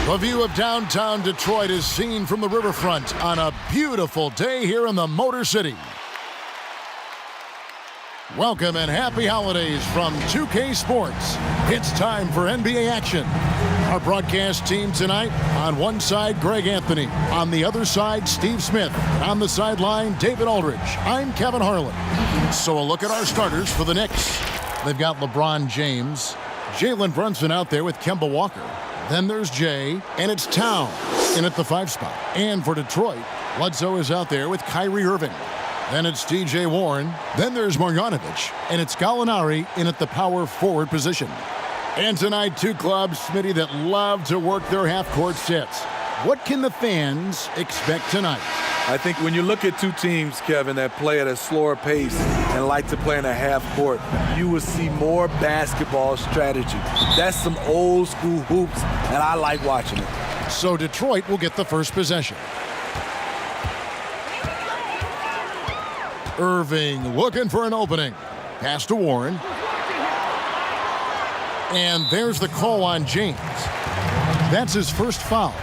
The view of downtown Detroit is seen from the riverfront on a beautiful day here in the Motor City. Welcome and happy holidays from 2K Sports. It's time for NBA action. Our broadcast team tonight, on one side, Greg Anthony. On the other side, Steve Smith. On the sideline, David Aldridge. I'm Kevin Harlan. So a look at our starters for the Knicks. They've got LeBron James, Jalen Brunson out there with Kemba Walker. Then there's Jay, and it's Towns in at the 5 spot. And for Detroit, Bledsoe is out there with Kyrie Irving. Then it's T.J. Warren. Then there's Marjanovic, and it's Gallinari in at the power forward position. And tonight, two clubs, Smitty, that love to work their half-court sets. What can the fans expect tonight? I think when you look at two teams, Kevin, that play at a slower pace and like to play in a half court, you will see more basketball strategy. That's some old school hoops, and I like watching it. So Detroit will get the first possession. Irving looking for an opening. Pass to Warren. And there's the call on James. That's his first foul.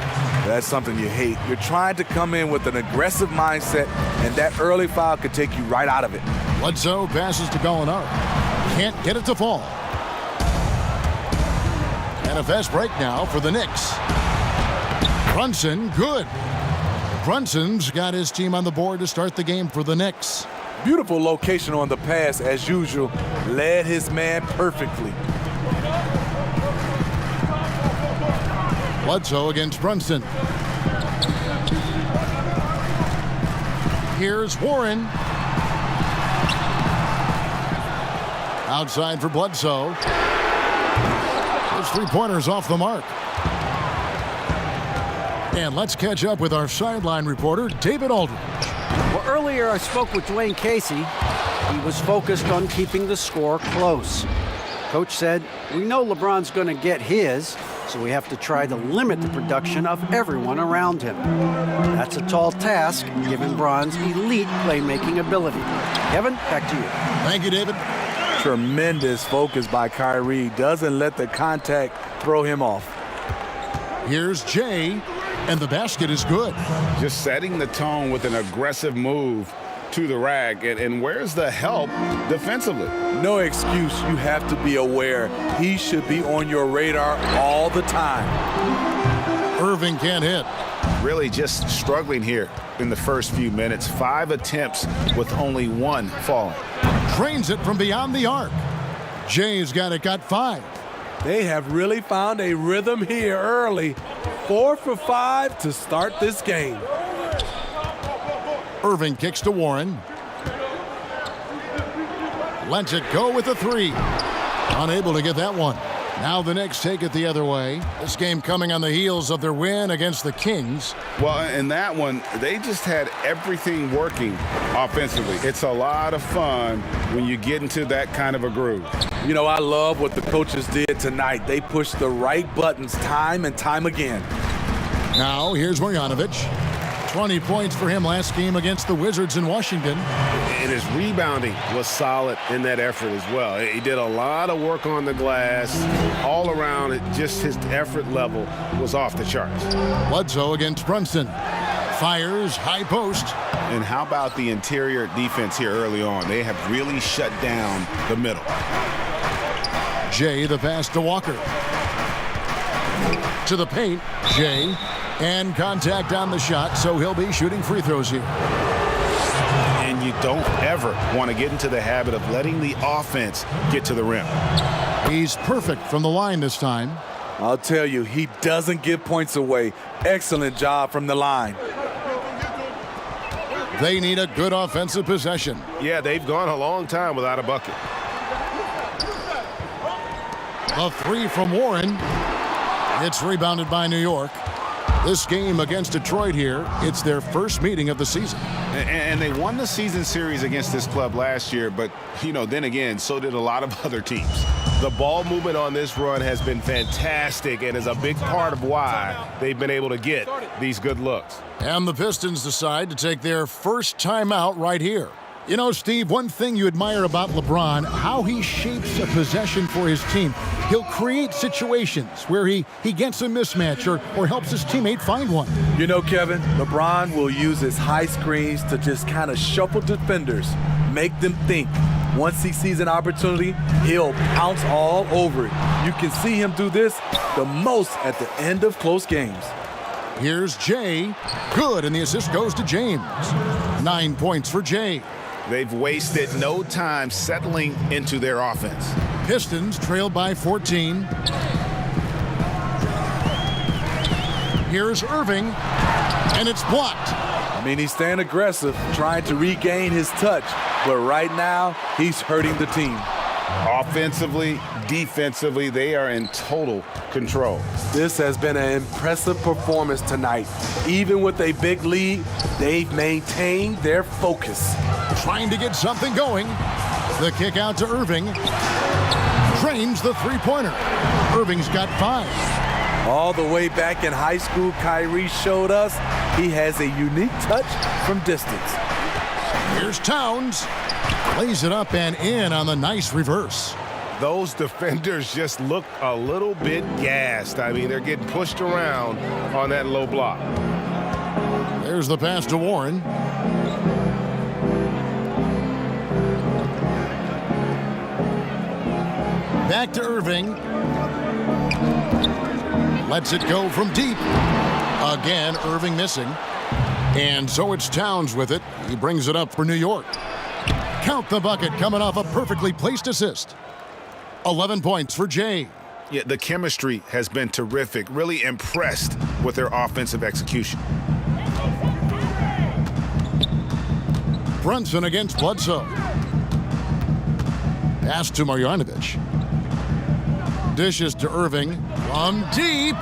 That's something you hate. You're trying to come in with an aggressive mindset, and that early foul could take you right out of it. Bledsoe passes to Gallinari. Can't get it to fall. And a fast break now for the Knicks. Brunson, good. Brunson's got his team on the board to start the game for the Knicks. Beautiful location on the pass, as usual. Led his man perfectly. Bledsoe against Brunson. Here's Warren. Outside for Bledsoe. His three-pointer's off the mark. And let's catch up with our sideline reporter, David Aldridge. Well, earlier I spoke with Dwayne Casey. He was focused on keeping the score close. Coach said, we know LeBron's going to get his, so we have to try to limit the production of everyone around him. That's a tall task, given Bron's elite playmaking ability. Kevin, back to you. Thank you, David. Tremendous focus by Kyrie. Doesn't let the contact throw him off. Here's Jay, and the basket is good. Just setting the tone with an aggressive move to the rack. And where's the help defensively? No excuse. You have to be aware. He should be on your radar all the time. Irving can't hit. Really just struggling here in the first few minutes. 5 attempts with only 1 falling. Drains it from beyond the arc. Jay's got 5. They have really found a rhythm here early. 4 for 5 to start this game. Irving kicks to Warren. Lets it go with a 3. Unable to get that one. Now the Knicks take it the other way. This game coming on the heels of their win against the Kings. Well, in that one, they just had everything working offensively. It's a lot of fun when you get into that kind of a groove. You know, I love what the coaches did tonight. They pushed the right buttons time and time again. Now here's Marjanovic. 20 points for him last game against the Wizards in Washington. And his rebounding was solid in that effort as well. He did a lot of work on the glass. All around, just his effort level was off the charts. Bledsoe against Brunson. Fires, high post. And how about the interior defense here early on? They have really shut down the middle. Jay, the pass to Walker. To the paint, Jay. And contact on the shot, so he'll be shooting free throws here. And you don't ever want to get into the habit of letting the offense get to the rim. He's perfect from the line this time. I'll tell you, he doesn't give points away. Excellent job from the line. They need a good offensive possession. Yeah, they've gone a long time without a bucket. A 3 from Warren. It's rebounded by New York. This game against Detroit here, it's their first meeting of the season. And they won the season series against this club last year, but, you know, then again, so did a lot of other teams. The ball movement on this run has been fantastic and is a big part of why they've been able to get these good looks. And the Pistons decide to take their first timeout right here. You know, Steve, one thing you admire about LeBron, how he shapes a possession for his team. he'll create situations where he gets a mismatch or helps his teammate find one. You know, Kevin, LeBron will use his high screens to just kind of shuffle defenders, make them think. Once he sees an opportunity, he'll pounce all over it. You can see him do this the most at the end of close games. Here's Jay. Good, and the assist goes to James. 9 points for Jay. They've wasted no time settling into their offense. Pistons trail by 14. Here's Irving, and it's blocked. I mean, he's staying aggressive, trying to regain his touch, but right now, he's hurting the team. Offensively, defensively, they are in total control. This has been an impressive performance tonight. Even with a big lead, they've maintained their focus. Trying to get something going. The kick out to Irving. Drains the three-pointer. Irving's got 5. All the way back in high school, Kyrie showed us he has a unique touch from distance. Here's Towns. Lays it up and in on the nice reverse. Those defenders just look a little bit gassed. I mean, they're getting pushed around on that low block. There's the pass to Warren. Back to Irving. Lets it go from deep. Again, Irving missing. And so it's Towns with it. He brings it up for New York. Count the bucket coming off a perfectly placed assist. 11 points for Jay. Yeah, the chemistry has been terrific. Really impressed with their offensive execution. Brunson against Bledsoe. Pass to Marjanovic. Dishes to Irving. From deep.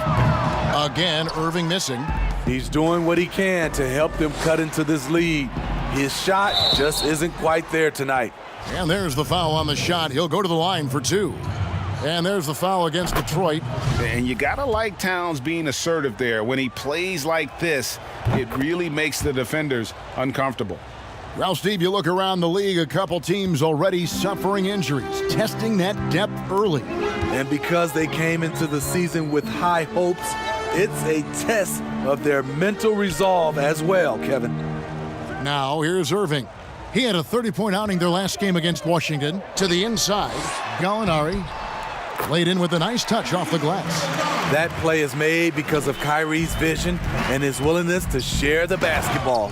Again, Irving missing. He's doing what he can to help them cut into this lead. His shot just isn't quite there tonight. And there's the foul on the shot. He'll go to the line for 2. And there's the foul against Detroit. And you got to like Towns being assertive there. When he plays like this, it really makes the defenders uncomfortable. Well, Steve, you look around the league, a couple teams already suffering injuries, testing that depth early. And because they came into the season with high hopes, it's a test of their mental resolve as well, Kevin. Now, here's Irving. He had a 30-point outing their last game against Washington. To the inside, Gallinari laid in with a nice touch off the glass. That play is made because of Kyrie's vision and his willingness to share the basketball.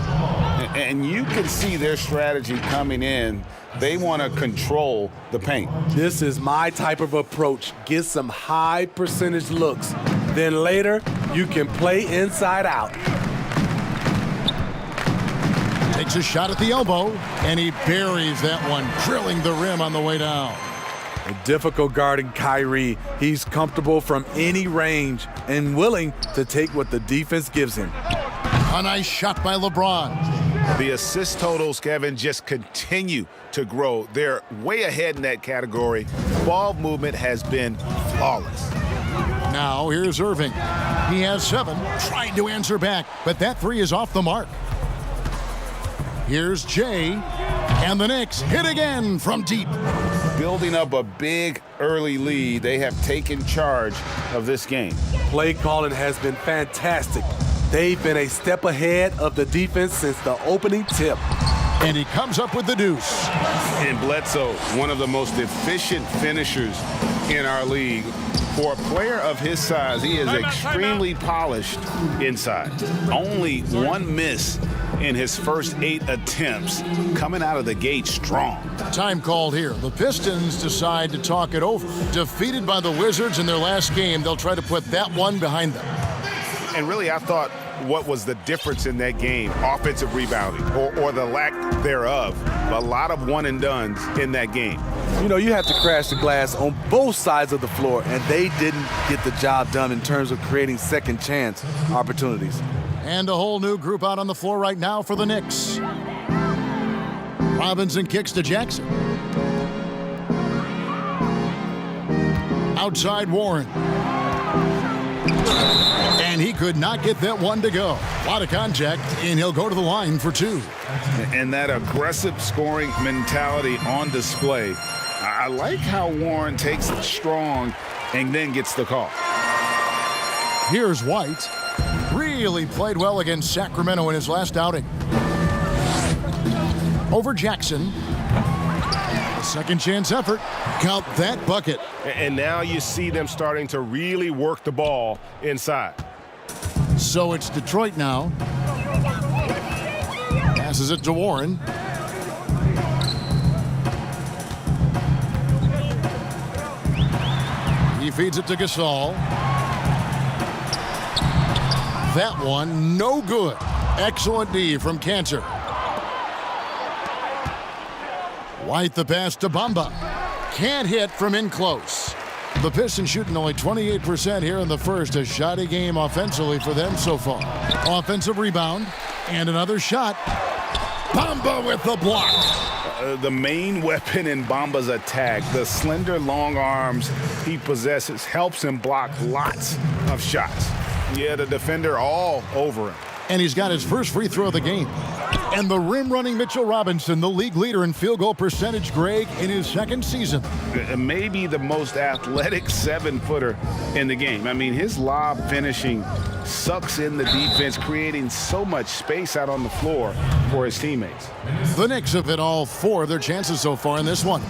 And you can see their strategy coming in. They want to control the paint. This is my type of approach. Get some high percentage looks. Then later, you can play inside out. Takes a shot at the elbow, and he buries that one, drilling the rim on the way down. A difficult guarding Kyrie. He's comfortable from any range and willing to take what the defense gives him. A nice shot by LeBron. The assist totals, Kevin, just continue to grow. They're way ahead in that category. Ball movement has been flawless. Now here's Irving. He has 7, trying to answer back, but that 3 is off the mark. Here's Jay, and the Knicks hit again from deep. Building up a big early lead, they have taken charge of this game. Play calling has been fantastic. They've been a step ahead of the defense since the opening tip. And he comes up with the deuce. And Bledsoe, one of the most efficient finishers in our league. For a player of his size, he is extremely polished inside. Only 1 miss in his first 8 attempts, coming out of the gate strong. Time called here. The Pistons decide to talk it over. Defeated by the Wizards in their last game, they'll try to put that one behind them. And really, I thought what was the difference in that game? Offensive rebounding or the lack thereof. A lot of one-and-dones in that game. You know, you have to crash the glass on both sides of the floor, and they didn't get the job done in terms of creating second chance opportunities. And a whole new group out on the floor right now for the Knicks. Robinson kicks to Jackson. Outside Warren. And he could not get that one to go. A lot of contact, and he'll go to the line for 2. And that aggressive scoring mentality on display. I like how Warren takes it strong and then gets the call. Here's White. Really played well against Sacramento in his last outing. Over Jackson. A second chance effort. Count that bucket. And now you see them starting to really work the ball inside. So it's Detroit now. Passes it to Warren. He feeds it to Gasol. That one, no good. Excellent D from Cantor. White the pass to Bamba. Can't hit from in close. The Pistons shooting only 28% here in the first. A shoddy game offensively for them so far. Offensive rebound and another shot. Bamba with the block. The main weapon in Bamba's attack, the slender long arms he possesses, helps him block lots of shots. Yeah, the defender all over him. And he's got his first free throw of the game. And the rim-running Mitchell Robinson, the league leader in field goal percentage, Greg, in his second season. Maybe the most athletic 7-footer in the game. I mean, his lob finishing sucks in the defense, creating so much space out on the floor for his teammates. The Knicks have hit all 4 of their chances so far in this one.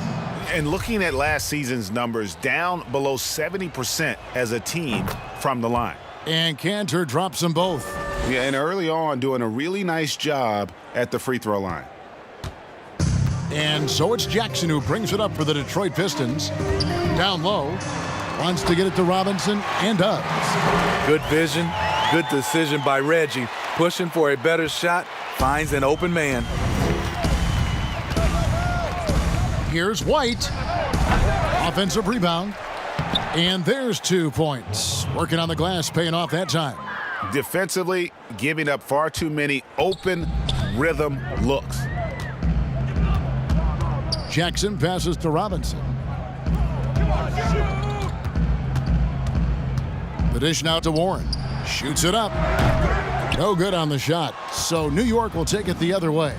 And looking at last season's numbers, down below 70% as a team from the line. And Cantor drops them both. Yeah, and early on doing a really nice job at the free throw line. And so it's Jackson who brings it up for the Detroit Pistons. Down low. Wants to get it to Robinson and does. Good vision, good decision by Reggie. Pushing for a better shot, finds an open man. Here's White. Offensive rebound. And there's 2 points. Working on the glass, paying off that time. Defensively, giving up far too many open rhythm looks. Jackson passes to Robinson. The dish now to Warren. Shoots it up. No good on the shot. So New York will take it the other way.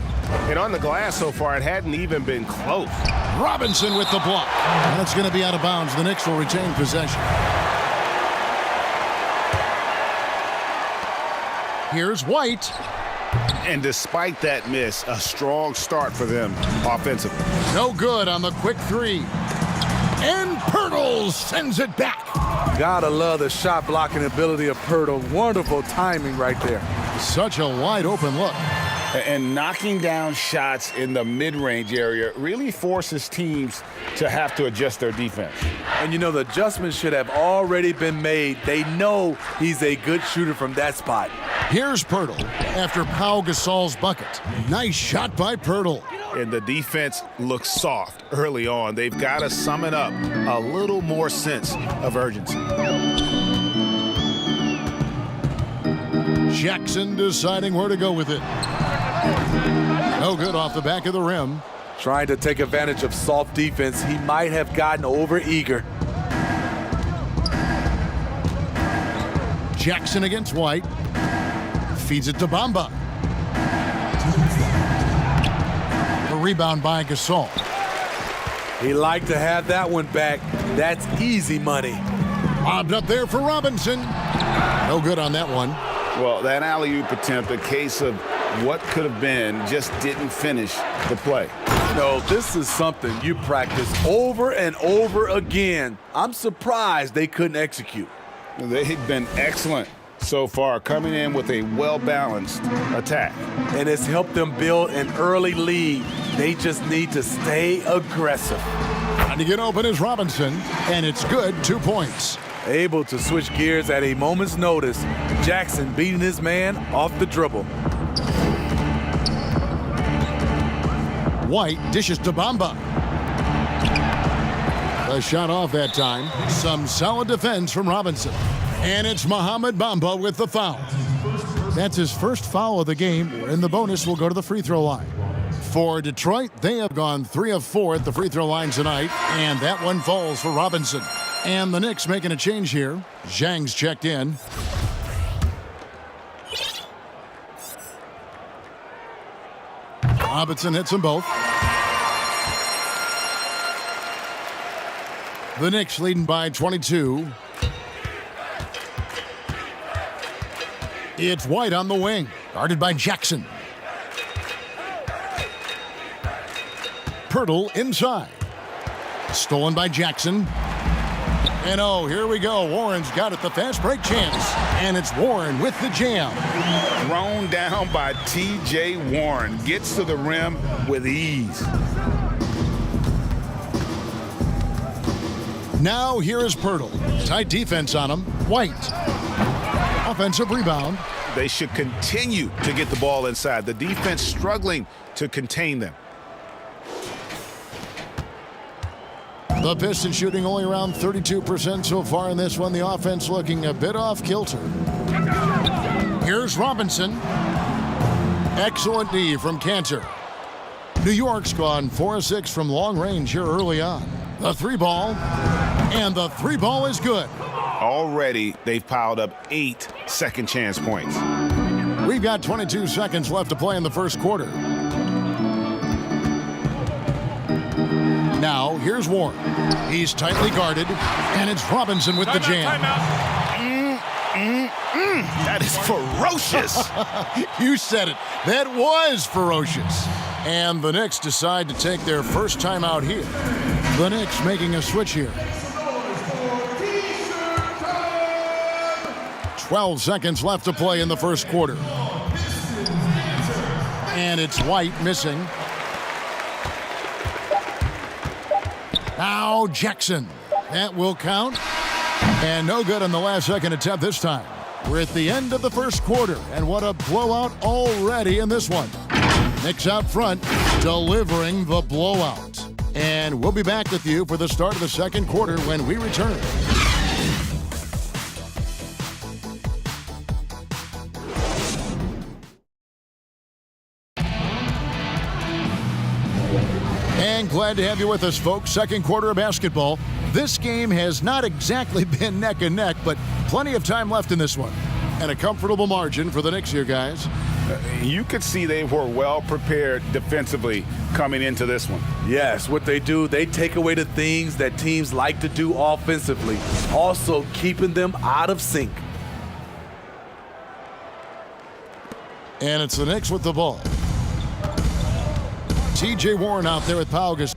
And on the glass so far, it hadn't even been close. Robinson with the block. And it's going to be out of bounds. The Knicks will retain possession. Here's White. And despite that miss, a strong start for them offensively. No good on the quick 3. And Pirtle sends it back. Gotta love the shot blocking ability of Pirtle. Wonderful timing right there. Such a wide open look. And knocking down shots in the mid-range area really forces teams to have to adjust their defense. And you know, the adjustments should have already been made. They know he's a good shooter from that spot. Here's Pirtle after Pau Gasol's bucket. Nice shot by Pirtle. And the defense looks soft early on. They've got to summon up a little more sense of urgency. Jackson deciding where to go with it. No good off the back of the rim. Trying to take advantage of soft defense. He might have gotten over-eager. Jackson against White. Feeds it to Bamba. The rebound by Gasol. He liked to have that one back. That's easy money. Lobbed up there for Robinson. No good on that one. Well, that alley-oop attempt, a case of what could have been, just didn't finish the play. No, this is something you practice over and over again. I'm surprised they couldn't execute. They've been excellent so far, coming in with a well-balanced attack. And it's helped them build an early lead. They just need to stay aggressive. Trying to get open is Robinson, and it's good, 2 points. Able to switch gears at a moment's notice. Jackson beating his man off the dribble. White dishes to Bamba. A shot off that time. Some solid defense from Robinson. And it's Mohamed Bamba with the foul. That's his first foul of the game, and the bonus will go to the free throw line. For Detroit, they have gone 3 of 4 at the free throw line tonight, and that one falls for Robinson. And the Knicks making a change here. Zhang's checked in. Robinson hits them both. The Knicks leading by 22. It's White on the wing, guarded by Jackson. Pirtle inside. Stolen by Jackson. And oh, here we go. Warren's got it, the fast break chance. And it's Warren with the jam. Thrown down by T.J. Warren. Gets to the rim with ease. Now here is Pirtle. Tight defense on him. White. Offensive rebound. They should continue to get the ball inside. The defense struggling to contain them. The Pistons shooting only around 32% so far in this one. The offense looking a bit off kilter. Here's Robinson. Excellent D from Cantor. New York's gone 4-6 from long range here early on. The three ball. And the three ball is good. Already, they've piled up 8 second chance points. We've got 22 seconds left to play in the first quarter. Now, here's Warren. He's tightly guarded, and it's Robinson with the jam. That is ferocious. You said it. That was ferocious. And the Knicks decide to take their first time out here. The Knicks making a switch here. 12 seconds left to play in the first quarter. And it's White missing. Now Jackson. That will count. And no good on the last second attempt this time. We're at the end of the first quarter. And what a blowout already in this one. Knicks out front, delivering the blowout. And we'll be back with you for the start of the second quarter when we return. And glad to have you with us, folks. Second quarter of basketball. This game has not exactly been neck and neck, but plenty of time left in this one. And a comfortable margin for the Knicks here, guys. You could see they were well prepared defensively coming into this one. Yes, what they do, they take away the things that teams like to do offensively, also keeping them out of sync. And it's the Knicks with the ball. T.J. Warren out there with Pau Gasol.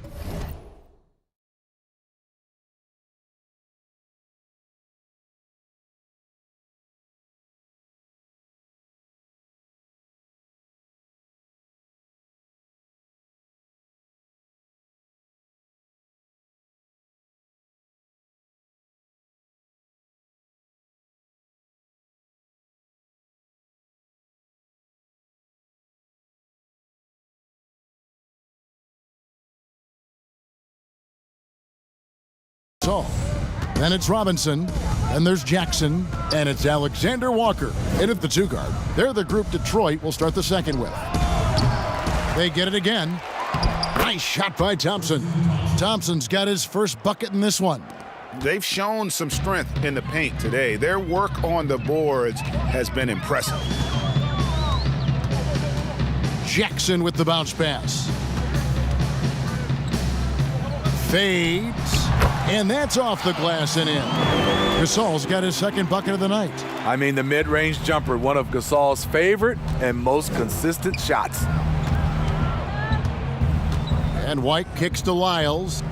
Then it's Robinson, and there's Jackson, and it's Alexander Walker in at the two guard. They're the group Detroit will start the second with. They get it again. Nice shot by Thompson. Thompson's got his first bucket in this one. They've shown some strength in the paint today. Their work on the boards has been impressive. Jackson with the bounce pass. Fades. And that's off the glass and in. Gasol's got his second bucket of the night. I mean, the mid-range jumper, one of Gasol's favorite and most consistent shots. And White kicks to Lyles.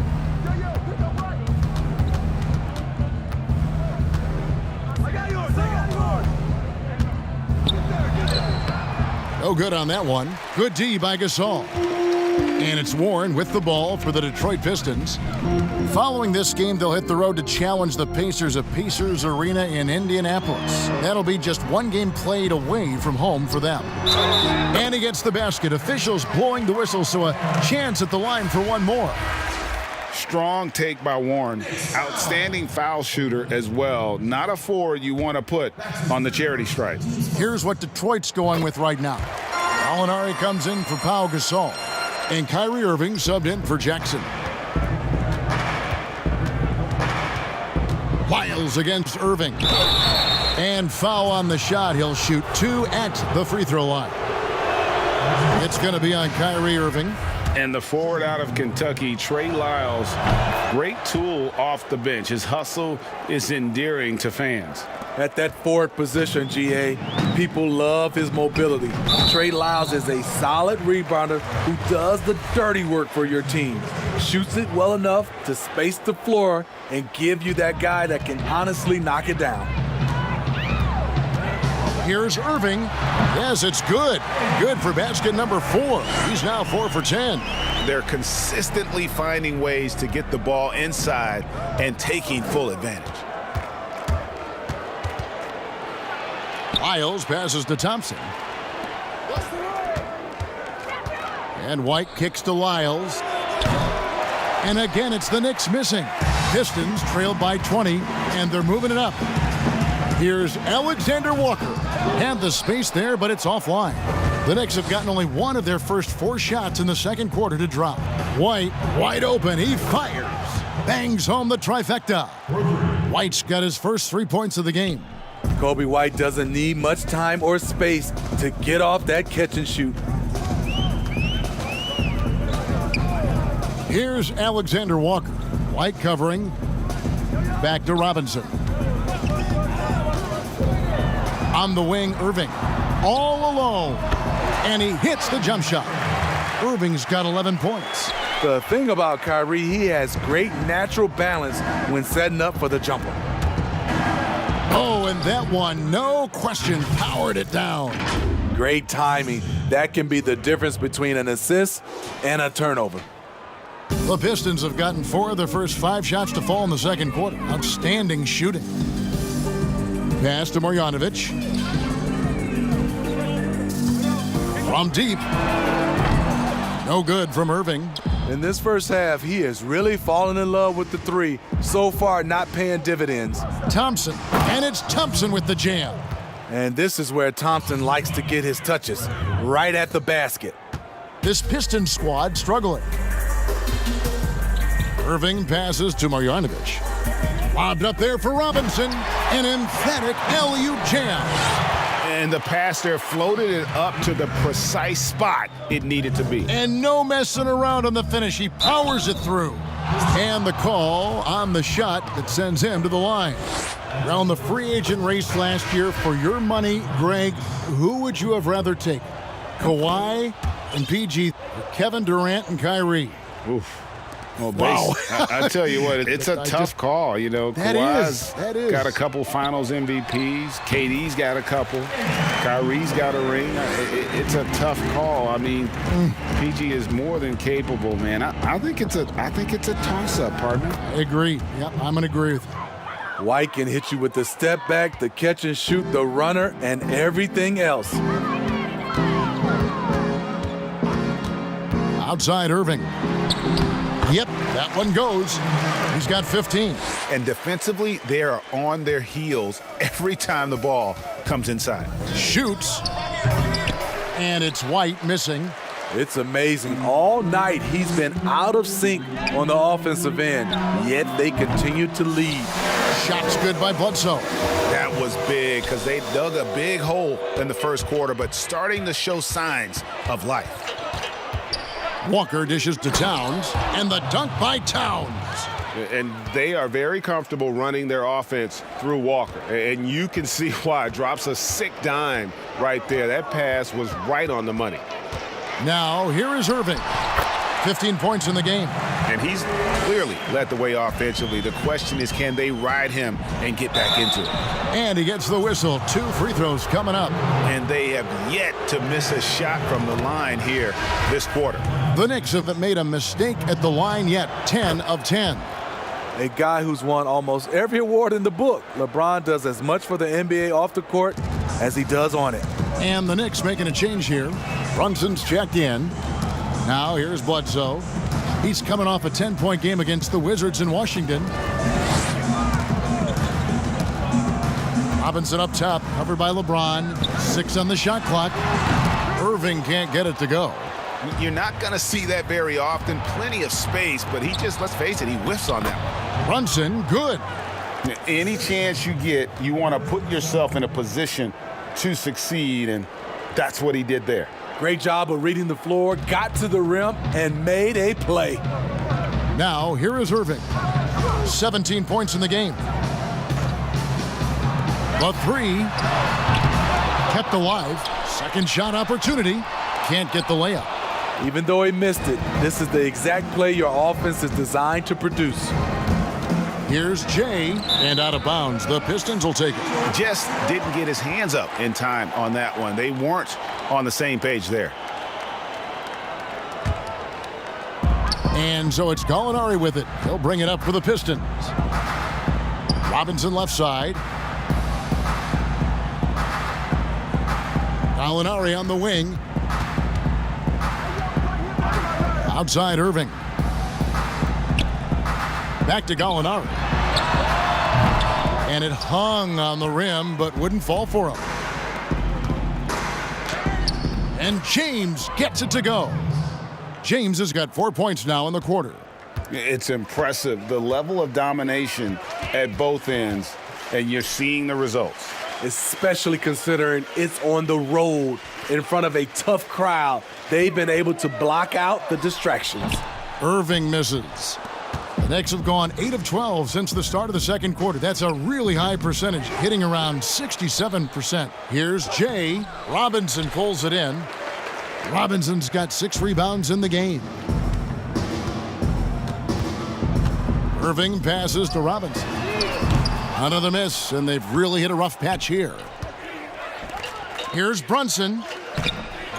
No good on that one. Good D by Gasol. And it's Warren with the ball for the Detroit Pistons. Following this game, they'll hit the road to challenge the Pacers at Pacers Arena in Indianapolis. That'll be just one game played away from home for them. And he gets the basket. Officials blowing the whistle, so a chance at the line for one more. Strong take by Warren. Outstanding foul shooter as well. Not a forward you want to put on the charity stripe. Here's what Detroit's going with right now. Gallinari comes in for Pau Gasol. And Kyrie Irving subbed in for Jackson. Lyles against Irving. And foul on the shot. He'll shoot 2 at the free throw line. It's going to be on Kyrie Irving. And the forward out of Kentucky, Trey Lyles, great tool off the bench. His hustle is endearing to fans. At that forward position, GA, people love his mobility. Trey Lyles is a solid rebounder who does the dirty work for your team. Shoots it well enough to space the floor and give you that guy that can honestly knock it down. Here's Irving. Yes, it's good. Good for basket number 4. He's now 4 for 10. They're consistently finding ways to get the ball inside and taking full advantage. Lyles passes to Thompson. And White kicks to Lyles. And again, it's the Knicks missing. Pistons trailed by 20, and they're moving it up. Here's Alexander Walker. And the space there, but it's offline. The Knicks have gotten only one of their first 4 shots in the second quarter to drop. White, wide open, he fires. Bangs home the trifecta. White's got his first 3 points of the game. Kobe White doesn't need much time or space to get off that catch and shoot. Here's Alexander Walker. White covering. Back to Robinson. On the wing, Irving. All alone. And he hits the jump shot. Irving's got 11 points. The thing about Kyrie, he has great natural balance when setting up for the jumper. Oh, and that one, no question, powered it down. Great timing. That can be the difference between an assist and a turnover. The Pistons have gotten 4 of their first 5 shots to fall in the second quarter. Outstanding shooting. Pass to Marjanovic. From deep. No good from Irving. In this first half, he is really falling in love with the 3. So far, not paying dividends. Thompson, and it's Thompson with the jam. And this is where Thompson likes to get his touches, right at the basket. This Pistons squad struggling. Irving passes to Marjanovic. Lobbed up there for Robinson. An emphatic LU jam. And the pass there floated it up to the precise spot it needed to be. And no messing around on the finish. He powers it through. And the call on the shot that sends him to the line. Around the free agent race last year, for your money, Greg, who would you have rather taken? Kawhi and PG, or Kevin Durant and Kyrie? Oof. Well, Wow. I tell you what, it's a tough call. You know, That Kawhi's is. got a couple Finals MVPs. KD's got a couple. Kyrie's got a ring. It's a tough call. I mean, PG is more than capable, man. I think it's a toss-up, partner. I agree. Yep, I'm going to agree with you. White can hit you with the step back, the catch and shoot, the runner, and everything else. Outside Irving. Yep, that one goes. He's got 15. And defensively, they are on their heels every time the ball comes inside. Shoots. And it's White missing. It's amazing. All night he's been out of sync on the offensive end, yet they continue to lead. Shot's good by Bledsoe. That was big because they dug a big hole in the first quarter, but starting to show signs of life. Walker dishes to Towns, and the dunk by Towns. And they are very comfortable running their offense through Walker. And you can see why. Drops a sick dime right there. That pass was right on the money. Now, here is Irving. 15 points in the game. And he's clearly led the way offensively. The question is, can they ride him and get back into it? And he gets the whistle. 2 free throws coming up. And they have yet to miss a shot from the line here this quarter. The Knicks haven't made a mistake at the line yet. 10 of 10. A guy who's won almost every award in the book. LeBron does as much for the NBA off the court as he does on it. And the Knicks making a change here. Brunson's checked in. Now here's Bledsoe. He's coming off a 10-point game against the Wizards in Washington. Robinson up top, covered by LeBron. 6 on the shot clock. Irving can't get it to go. You're not going to see that very often. Plenty of space, but he just, let's face it, he whiffs on that one. Brunson, good. Any chance you get, you want to put yourself in a position to succeed, and that's what he did there. Great job of reading the floor, got to the rim, and made a play. Now, here is Irving. 17 points in the game. The three kept alive. Second shot opportunity. Can't get the layup. Even though he missed it, this is the exact play your offense is designed to produce. Here's Jay, and out of bounds. The Pistons will take it. Just didn't get his hands up in time on that one. They weren't on the same page there. And so it's Gallinari with it. He'll bring it up for the Pistons. Robinson left side. Gallinari on the wing. Outside Irving. Back to Gallinari. And it hung on the rim, but wouldn't fall for him. And James gets it to go. James has got 4 points now in the quarter. It's impressive, the level of domination at both ends, and you're seeing the results. Especially considering it's on the road in front of a tough crowd. They've been able to block out the distractions. Irving misses. The Knicks have gone 8 of 12 since the start of the second quarter. That's a really high percentage, hitting around 67%. Here's Jay. Robinson pulls it in. Robinson's got 6 rebounds in the game. Irving passes to Robinson. Another miss, and they've really hit a rough patch here. Here's Brunson.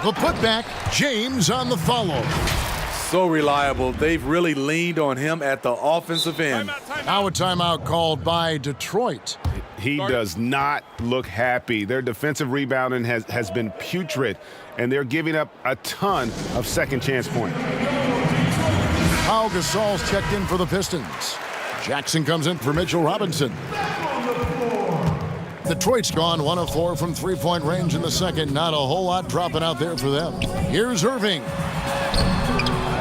The putback. James on the follow. So reliable. They've really leaned on him at the offensive end. Now a timeout called by Detroit. He does not look happy. Their defensive rebounding has been putrid, and they're giving up a ton of second chance points. Pau Gasol's checked in for the Pistons. Jackson comes in for Mitchell Robinson. Detroit's gone 1 of 4 from three-point range in the second. Not a whole lot dropping out there for them. Here's Irving.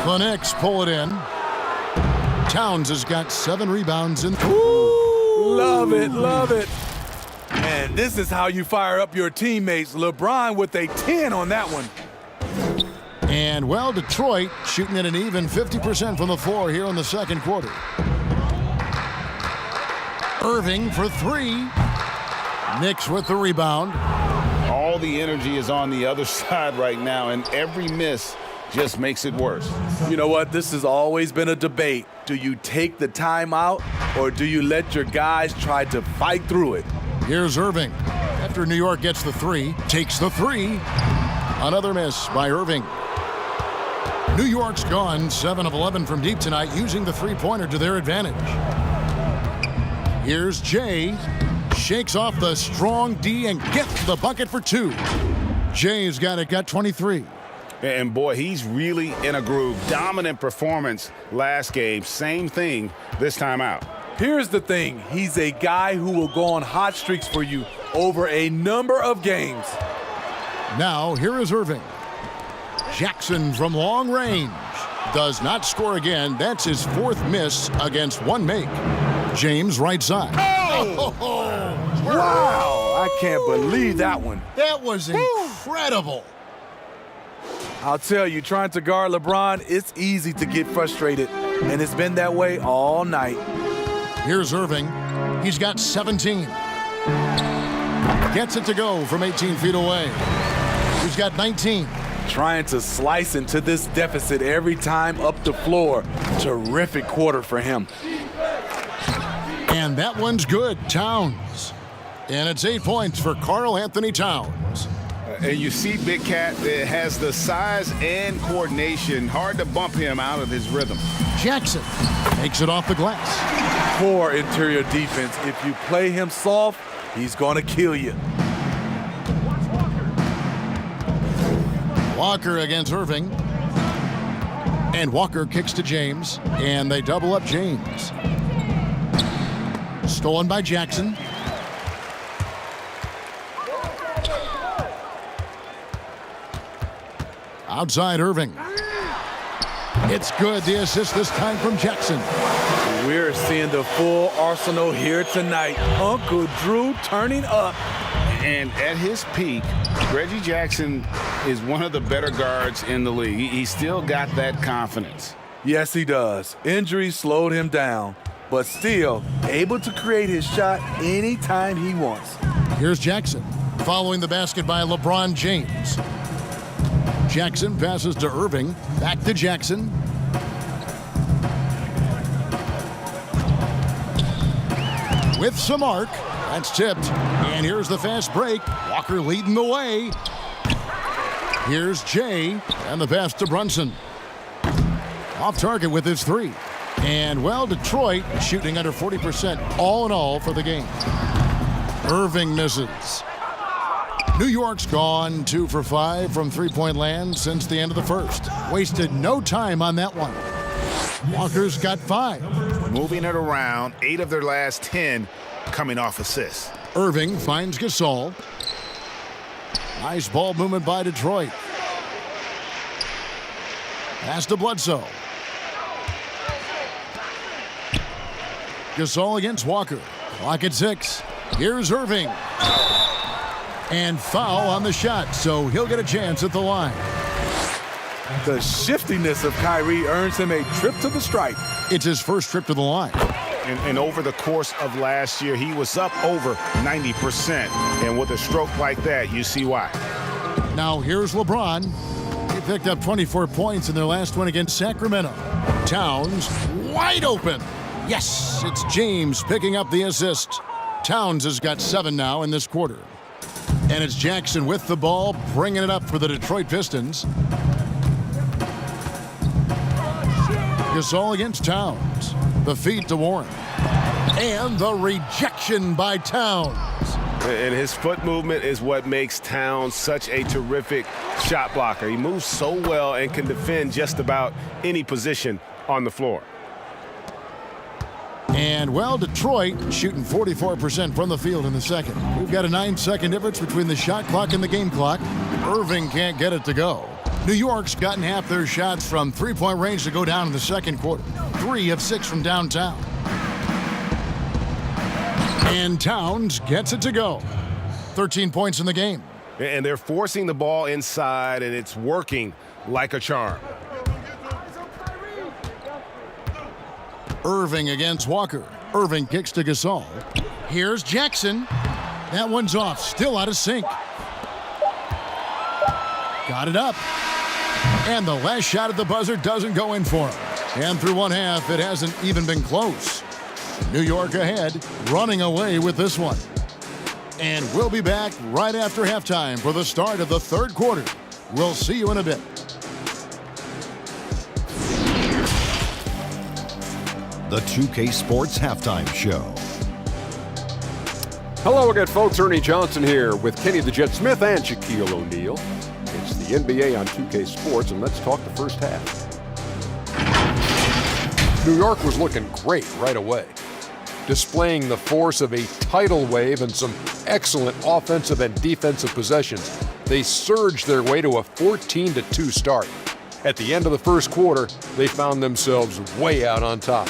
The Knicks pull it in. Towns has got 7 rebounds in. Ooh, love it, love it. And this is how you fire up your teammates. LeBron with a 10 on that one. And, well, Detroit shooting at an even 50% from the floor here in the second quarter. Irving for 3. Knicks with the rebound. All the energy is on the other side right now, and every miss just makes it worse. You know what? This has always been a debate. Do you take the timeout, or do you let your guys try to fight through it? Here's Irving. After New York gets the 3, takes the 3. Another miss by Irving. New York's gone 7 of 11 from deep tonight, using the three-pointer to their advantage. Here's Jay. Shakes off the strong D and gets the bucket for 2. Jay's got 23. And boy, he's really in a groove. Dominant performance last game. Same thing this time out. Here's the thing. He's a guy who will go on hot streaks for you over a number of games. Now, here is Irving. Jackson from long range. Does not score again. That's his 4th miss against 1 make. James right side. Oh! Wow! I can't believe that one. That was incredible. I'll tell you, trying to guard LeBron, it's easy to get frustrated, and it's been that way all night. Here's Irving. He's got 17. Gets it to go from 18 feet away. He's got 19. Trying to slice into this deficit every time up the floor. Terrific quarter for him. And that one's good. Towns. And it's 8 points for Karl Anthony Towns. And you see Big Cat has the size and coordination. Hard to bump him out of his rhythm. Jackson takes it off the glass. Poor interior defense. If you play him soft, he's going to kill you. Walker against Irving. And Walker kicks to James. And they double up James. Stolen by Jackson. Outside Irving. It's good. The assist this time from Jackson. We're seeing the full arsenal here tonight. Uncle Drew turning up. And at his peak, Reggie Jackson is one of the better guards in the league. He's still got that confidence. Yes, he does. Injuries slowed him down, but still able to create his shot anytime he wants. Here's Jackson, following the basket by LeBron James. Jackson passes to Irving, back to Jackson. With some arc, that's tipped, and here's the fast break. Walker leading the way. Here's Jay, and the pass to Brunson. Off target with his three. And, well, Detroit shooting under 40% all in all for the game. Irving misses. New York's gone 2 for 5 from three-point land since the end of the first. Wasted no time on that one. Walker's got 5. Moving it around, 8 of their last 10 coming off assists. Irving finds Gasol. Nice ball movement by Detroit. Pass to Bledsoe. Gasol against Walker. Clock at 6. Here's Irving. And foul on the shot, so he'll get a chance at the line. The shiftiness of Kyrie earns him a trip to the stripe. It's his first trip to the line. And over the course of last year, he was up over 90%. And with a stroke like that, you see why. Now here's LeBron. He picked up 24 points in their last one against Sacramento. Towns wide open. Yes, it's James picking up the assist. Towns has got 7 now in this quarter. And it's Jackson with the ball, bringing it up for the Detroit Pistons. Gasol against Towns. The feed to Warren. And the rejection by Towns. And his foot movement is what makes Towns such a terrific shot blocker. He moves so well and can defend just about any position on the floor. And, well, Detroit shooting 44% from the field in the second. We've got a 9-second difference between the shot clock and the game clock. Irving can't get it to go. New York's gotten half their shots from three-point range to go down in the second quarter. 3 of 6 from downtown. And Towns gets it to go. 13 points in the game. And they're forcing the ball inside, and it's working like a charm. Irving against Walker. Irving kicks to Gasol. Here's Jackson. That one's off. Still out of sync. Got it up. And the last shot at the buzzer doesn't go in for him. And through one half, it hasn't even been close. New York ahead, running away with this one. And we'll be back right after halftime for the start of the third quarter. We'll see you in a bit. The 2K Sports Halftime Show. Hello again, folks. Ernie Johnson here with Kenny the Jet Smith and Shaquille O'Neal. It's the NBA on 2K Sports, and let's talk the first half. New York was looking great right away, displaying the force of a tidal wave and some excellent offensive and defensive possessions. They surged their way to a 14-2 start. At the end of the first quarter, they found themselves way out on top.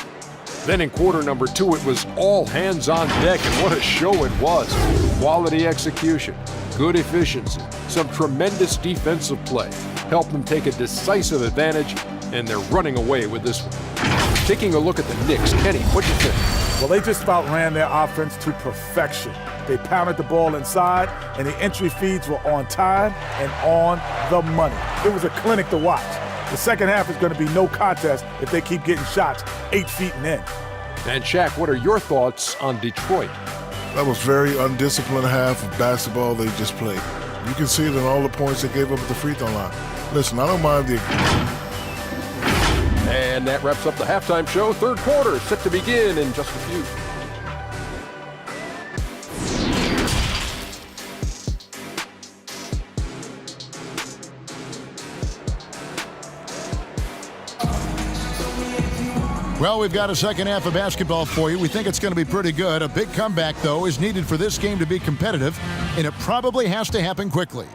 Then in quarter number 2, it was all hands on deck, and what a show it was. Quality execution, good efficiency, some tremendous defensive play helped them take a decisive advantage, and they're running away with this one. Taking a look at the Knicks, Kenny, what do you think? Well, they just about ran their offense to perfection. They pounded the ball inside, and the entry feeds were on time and on the money. It was a clinic to watch. The second half is going to be no contest if they keep getting shots 8 feet and in. And Shaq, what are your thoughts on Detroit? That was very undisciplined half of basketball they just played. You can see it in all the points they gave up at the free throw line. Listen, I don't mind the... And that wraps up the halftime show. Third quarter set to begin in just a few. Well, we've got a second half of basketball for you. We think it's going to be pretty good. A big comeback, though, is needed for this game to be competitive, and it probably has to happen quickly.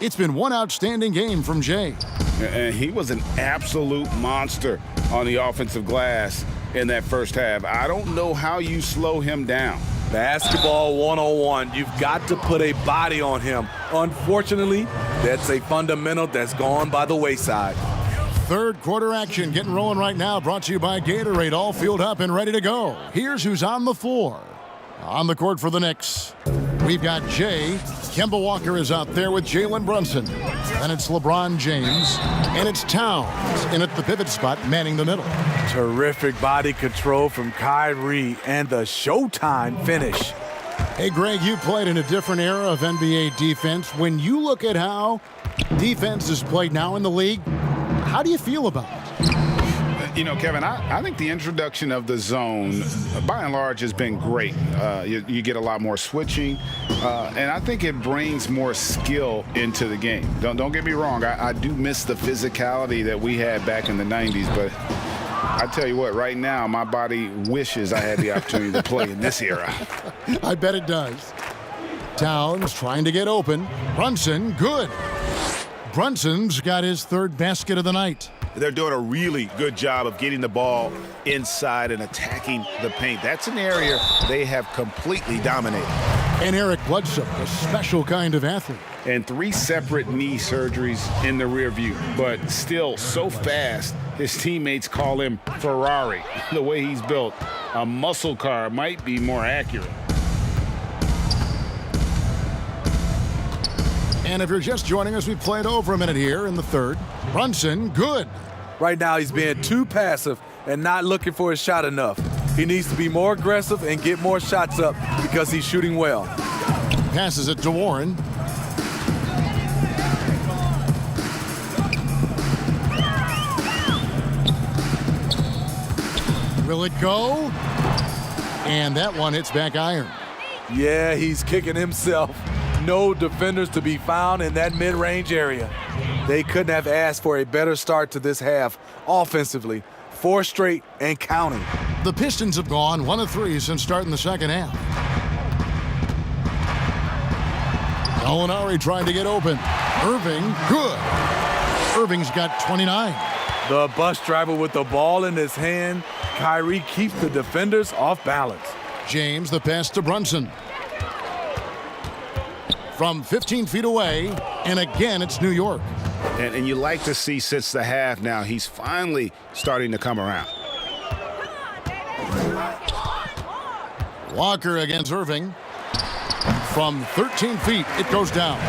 It's been one outstanding game from Jay. And he was an absolute monster on the offensive glass in that first half. I don't know how you slow him down. Basketball 101. You've got to put a body on him. Unfortunately, that's a fundamental that's gone by the wayside. Third quarter action getting rolling right now, brought to you by Gatorade, all fueled up and ready to go. Here's who's on the floor. On the court for the Knicks, we've got Jay. Kemba Walker is out there with Jalen Brunson. Then it's LeBron James, and it's Towns in at the pivot spot, manning the middle. Terrific body control from Kyrie and the showtime finish. Hey, Greg, you played in a different era of NBA defense. When you look at how defense is played now in the league, how do you feel about it? You know, Kevin, I think the introduction of the zone, by and large, has been great. You get a lot more switching, and I think it brings more skill into the game. Don't get me wrong. I do miss the physicality that we had back in the 90s, but I tell you what, right now, my body wishes I had the opportunity to play in this era. I bet it does. Towns trying to get open. Brunson, good. Brunson's got his third basket of the night. They're doing a really good job of getting the ball inside and attacking the paint. That's an area they have completely dominated. And Eric Bledsoe, a special kind of athlete. And 3 separate knee surgeries in the rear view, but still so fast, his teammates call him Ferrari. The way he's built, a muscle car might be more accurate. And if you're just joining us, we've played over a minute here in the third. Brunson, good. Right now, he's being too passive and not looking for his shot enough. He needs to be more aggressive and get more shots up because he's shooting well. Passes it to Warren. Will it go? And that one hits back iron. Yeah, he's kicking himself. No defenders to be found in that mid-range area. They couldn't have asked for a better start to this half offensively. 4 straight and counting. The Pistons have gone 1 of 3 since starting the second half. Gallinari trying to get open. Irving, good. Irving's got 29. The bus driver with the ball in his hand. Kyrie keeps the defenders off balance. James, the pass to Brunson. From 15 feet away, and again, it's New York. And you like to see since the half now, he's finally starting to come around. Walker against Irving. From 13 feet, it goes down.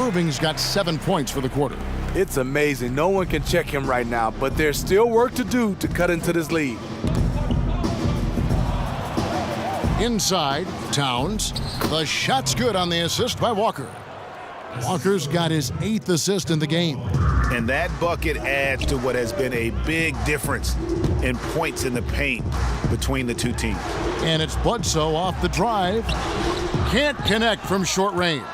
Irving's got 7 points for the quarter. It's amazing. No one can check him right now, but there's still work to do to cut into this lead. Inside, Towns. The shot's good on the assist by Walker. Walker's got his 8th assist in the game. And that bucket adds to what has been a big difference in points in the paint between the two teams. And it's Bledsoe off the drive. Can't connect from short range.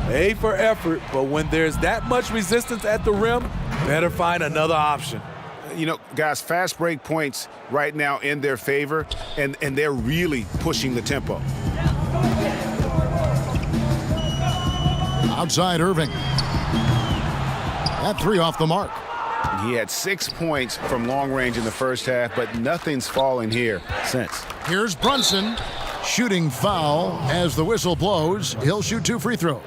A for effort, but when there's that much resistance at the rim, better find another option. You know, guys, fast break points right now in their favor, and they're really pushing the tempo. Outside Irving. That 3 off the mark. He had 6 points from long range in the first half, but nothing's fallen here since. Here's Brunson. Shooting foul as the whistle blows. He'll shoot 2 free throws.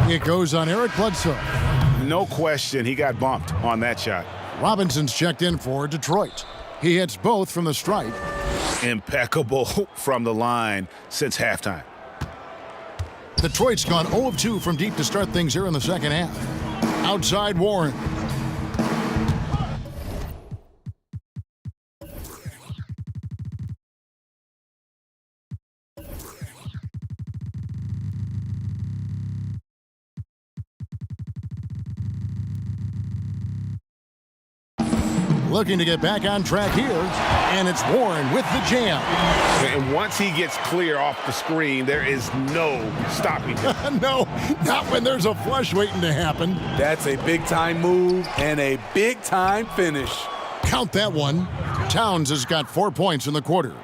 It goes on Eric Bledsoe. No question he got bumped on that shot. Robinson's checked in for Detroit. He hits both from the stripe. Impeccable from the line since halftime. Detroit's gone 0 of 2 from deep to start things here in the second half. Outside Warren. Looking to get back on track here, and it's Warren with the jam. And once he gets clear off the screen, there is no stopping him. No, not when there's a flush waiting to happen. That's a big-time move and a big-time finish. Count that one. Towns has got 4 points in the quarter.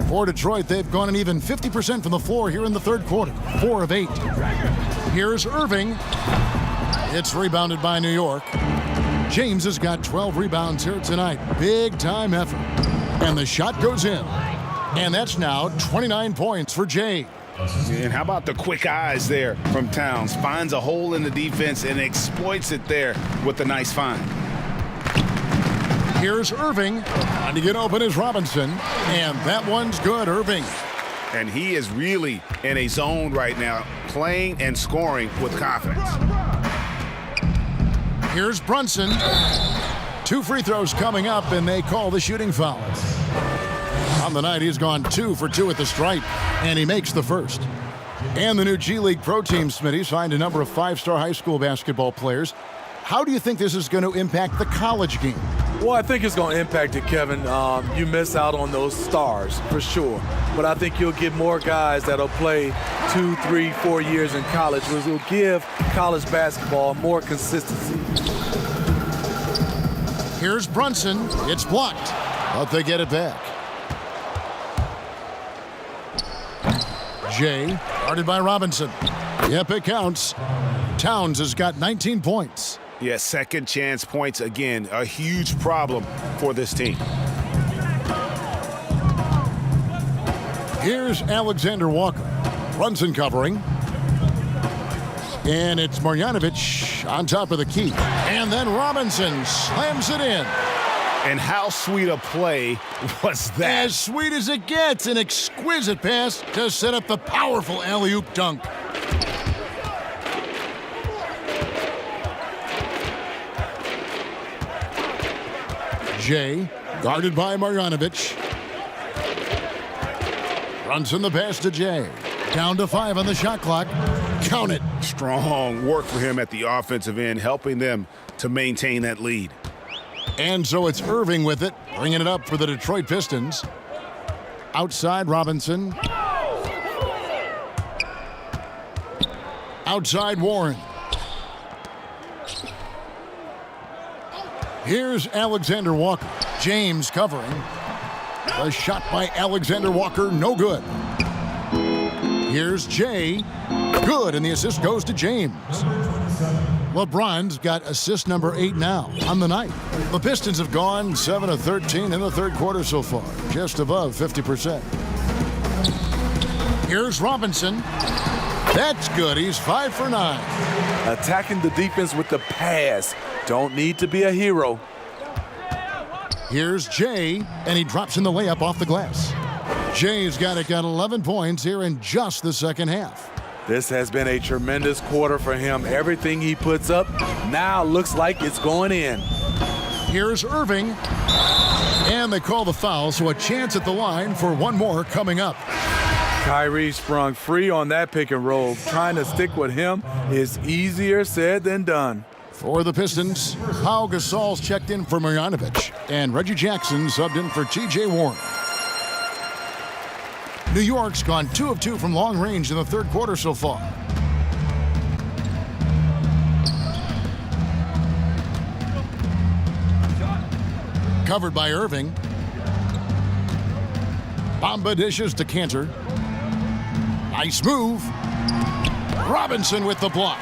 For Detroit, they've gone an even 50% from the floor here in the third quarter. 4 of 8. Here's Irving. It's rebounded by New York. James has got 12 rebounds here tonight. Big time effort. And the shot goes in. And that's now 29 points for Jay. And how about the quick eyes there from Towns? Finds a hole in the defense and exploits it there with a nice find. Here's Irving. Trying to get open is Robinson. And that one's good, Irving. And he is really in a zone right now, playing and scoring with confidence. Here's Brunson. 2 free throws coming up, and they call the shooting foul. On the night, he's gone 2 for 2 at the stripe, and he makes the first. And the new G League Pro Team, Smitty, signed a number of 5-star high school basketball players. How do you think this is going to impact the college game? Well, I think it's going to impact it, Kevin. You miss out on those stars, for sure. But I think you'll get more guys that'll play 2, 3, 4 years in college, which will give college basketball more consistency. Here's Brunson. It's blocked, but they get it back. Jay, guarded by Robinson. Yep, it counts. Towns has got 19 points. Yeah, second chance points again, a huge problem for this team. Here's Alexander Walker. Brunson covering. And it's Marjanovic on top of the key. And then Robinson slams it in. And how sweet a play was that? As sweet as it gets, an exquisite pass to set up the powerful alley-oop dunk. Jay, guarded by Marjanovic. Brunson the pass to Jay. Down to 5 on the shot clock. Count it. Strong work for him at the offensive end, helping them to maintain that lead. And so it's Irving with it, bringing it up for the Detroit Pistons. Outside Robinson. Outside Warren. Here's Alexander Walker. James covering. A shot by Alexander Walker, no good. Here's Jay. Good, and the assist goes to James. LeBron's got assist number 8 now on the night. The Pistons have gone 7 of 13 in the third quarter so far, just above 50%. Here's Robinson. That's good. He's 5 for 9. Attacking the defense with the pass. Don't need to be a hero. Here's Jay, and he drops in the layup off the glass. Jay's got 11 points here in just the second half. This has been a tremendous quarter for him. Everything he puts up now looks like it's going in. Here's Irving. And they call the foul, so a chance at the line for one more coming up. Kyrie sprung free on that pick and roll. Trying to stick with him is easier said than done. For the Pistons, Pau Gasol's checked in for Marjanovic, and Reggie Jackson subbed in for T.J. Warren. New York's gone 2 of 2 from long range in the third quarter so far. Covered by Irving. Bamba dishes to Cantor. Nice move. Robinson with the block.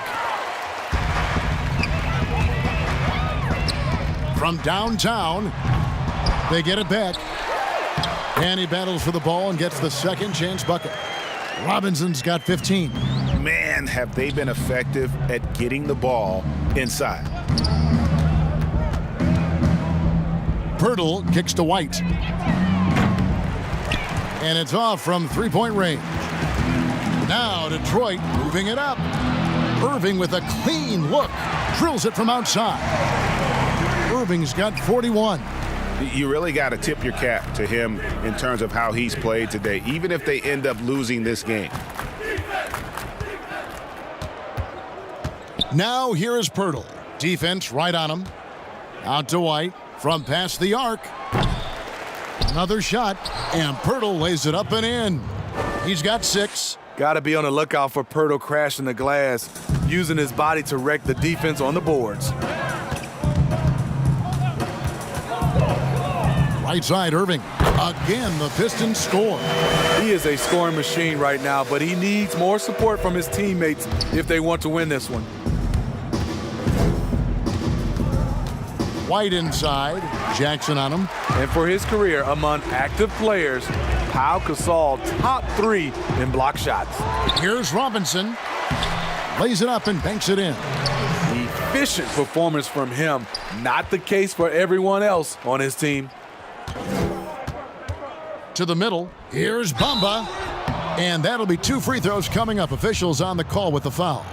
From downtown, they get it back. And he battles for the ball and gets the second chance bucket. Robinson's got 15. Man, have they been effective at getting the ball inside. Pirtle kicks to White. And it's off from three-point range. Now Detroit moving it up. Irving with a clean look. Drills it from outside. Irving's got 41. You really got to tip your cap to him in terms of how he's played today, even if they end up losing this game. Now here is Pirtle. Defense right on him. Out to White from past the arc. Another shot, and Pirtle lays it up and in. He's got 6. Got to be on the lookout for Pirtle crashing the glass, using his body to wreck the defense on the boards. Right side, Irving. Again, the Pistons score. He is a scoring machine right now, but he needs more support from his teammates if they want to win this one. White inside. Jackson on him. And for his career among active players, Pau Gasol, top 3 in block shots. Here's Robinson. Lays it up and banks it in. Efficient performance from him. Not the case for everyone else on his team. To the middle. Here's Bamba. And that'll be 2 free throws coming up. Officials on the call with the foul.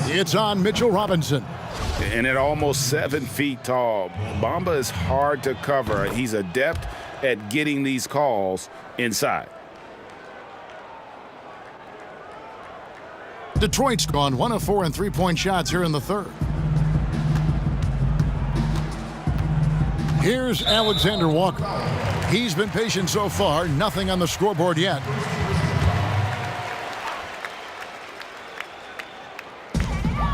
It's on Mitchell Robinson. And at almost 7 feet tall, Bamba is hard to cover. He's adept at getting these calls inside. Detroit's gone 1 of 4 in three-point shots here in the third. Here's Alexander Walker. He's been patient so far. Nothing on the scoreboard yet.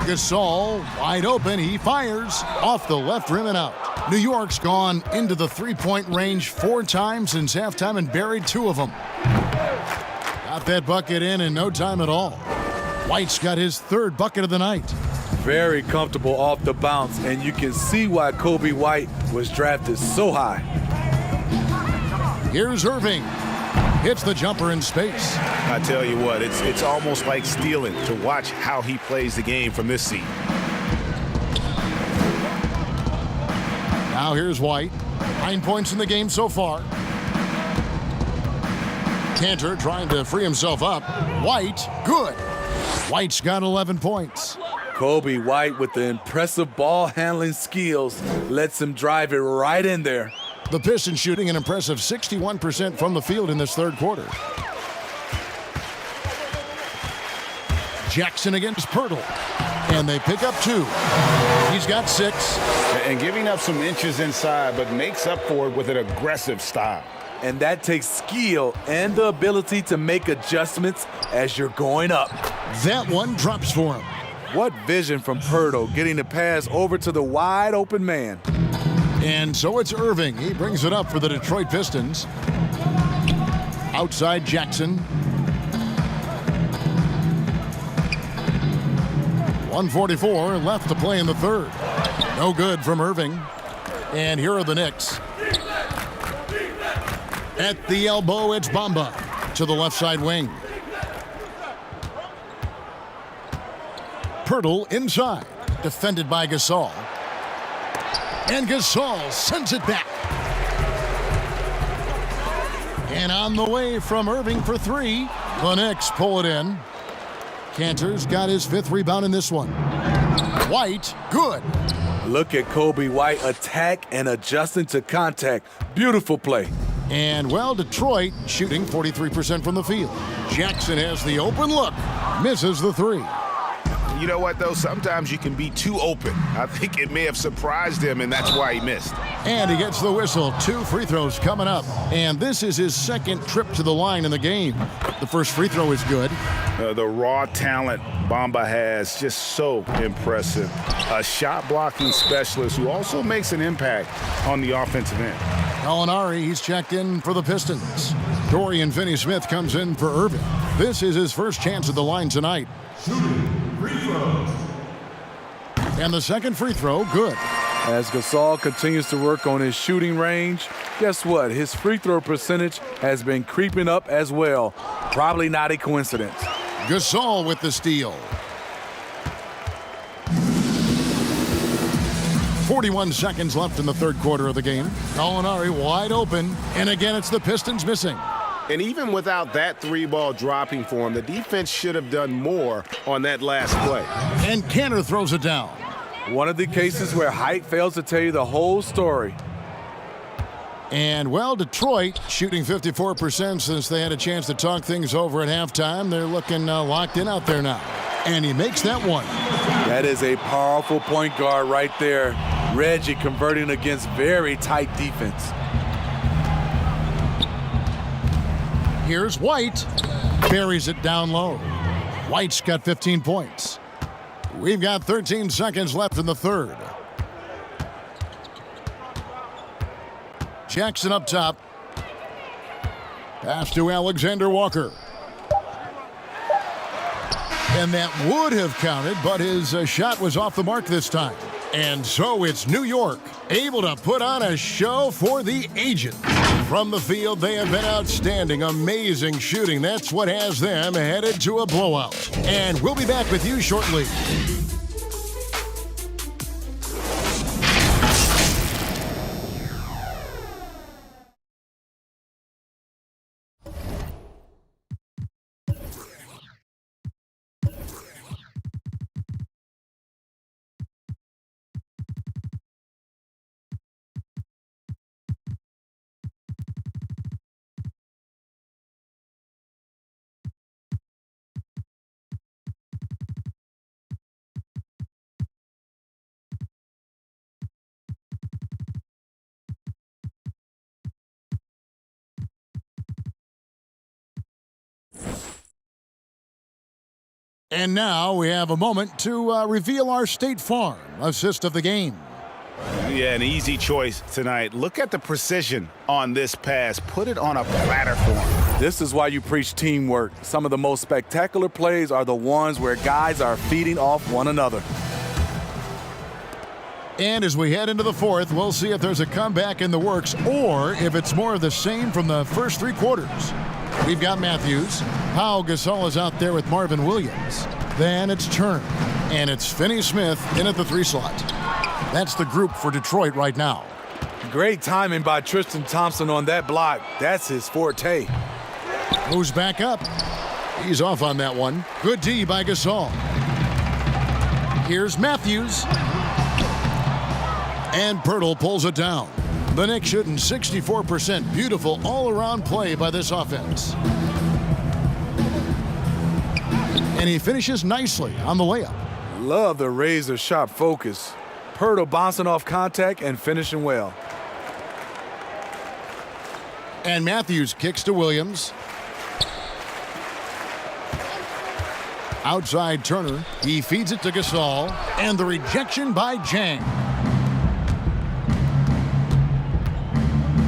Gasol wide open. He fires off the left rim and out. New York's gone into the three-point range 4 times since halftime and buried 2 of them. Got that bucket in no time at all. White's got his 3rd bucket of the night. Very comfortable off the bounce, and you can see why Kobe White was drafted so high. Here's Irving. Hits the jumper in space. I tell you what, it's almost like stealing to watch how he plays the game from this seat. Now here's White. 9 points in the game so far. Cantor trying to free himself up. White, good. White's got 11 points. Kobe White with the impressive ball handling skills lets him drive it right in there. The Pistons shooting an impressive 61% from the field in this third quarter. Jackson against Pirtle. And they pick up 2. He's got 6. And giving up some inches inside, but makes up for it with an aggressive style. And that takes skill and the ability to make adjustments as you're going up. That one drops for him. What vision from Pirtle, getting the pass over to the wide open man. And so it's Irving. He brings it up for the Detroit Pistons. Outside Jackson. 1:44 left to play in the third. No good from Irving. And here are the Knicks. At the elbow, it's Bamba to the left side wing. Pirtle inside, defended by Gasol. And Gasol sends it back. And on the way from Irving for 3. The Knicks pull it in. Cantor's got his 5th rebound in this one. White, good. Look at Kobe White attack and adjusting to contact. Beautiful play. And, well, Detroit shooting 43% from the field. Jackson has the open look. Misses the 3. You know what, though? Sometimes you can be too open. I think it may have surprised him, and that's why he missed. And he gets the whistle. 2 free throws coming up. And this is his 2nd trip to the line in the game. The first free throw is good. The raw talent Bamba has, just so impressive. A shot-blocking specialist who also makes an impact on the offensive end. Gallinari, he's checked in for the Pistons. Dorian Finney-Smith comes in for Irving. This is his first chance at the line tonight. And the second free throw, good. As Gasol continues to work on his shooting range, guess what? His free throw percentage has been creeping up as well. Probably not a coincidence. Gasol with the steal. 41 seconds left in the third quarter of the game. Gallinari wide open, and again it's the Pistons missing. And even without that 3-ball dropping for him, the defense should have done more on that last play. And Cantor throws it down. One of the cases where height fails to tell you the whole story. And, well, Detroit shooting 54% since they had a chance to talk things over at halftime. They're looking locked in out there now. And he makes that one. That is a powerful point guard right there. Reggie converting against very tight defense. Here's White. Buries it down low. White's got 15 points. We've got 13 seconds left in the third. Jackson up top. Pass to Alexander Walker. And that would have counted, but his shot was off the mark this time. And so it's New York, able to put on a show for the ages. From the field, they have been outstanding, amazing shooting. That's what has them headed to a blowout. And we'll be back with you shortly. And now we have a moment to reveal our State Farm assist of the game. Yeah, an easy choice tonight. Look at the precision on this pass. Put it on a platter for him. This is why you preach teamwork. Some of the most spectacular plays are the ones where guys are feeding off one another. And as we head into the fourth, we'll see if there's a comeback in the works or if it's more of the same from the first three quarters. We've got Matthews. Pau Gasol is out there with Marvin Williams. Then it's Turner. And it's Finney-Smith in at the 3 slot. That's the group for Detroit right now. Great timing by Tristan Thompson on that block. That's his forte. Moves back up. He's off on that one. Good D by Gasol. Here's Matthews. And Pirtle pulls it down. The Knicks shooting 64%. Beautiful all-around play by this offense. And he finishes nicely on the layup. Love the razor-sharp focus. Pirtle bouncing off contact and finishing well. And Matthews kicks to Williams. Outside Turner. He feeds it to Gasol. And the rejection by Jang.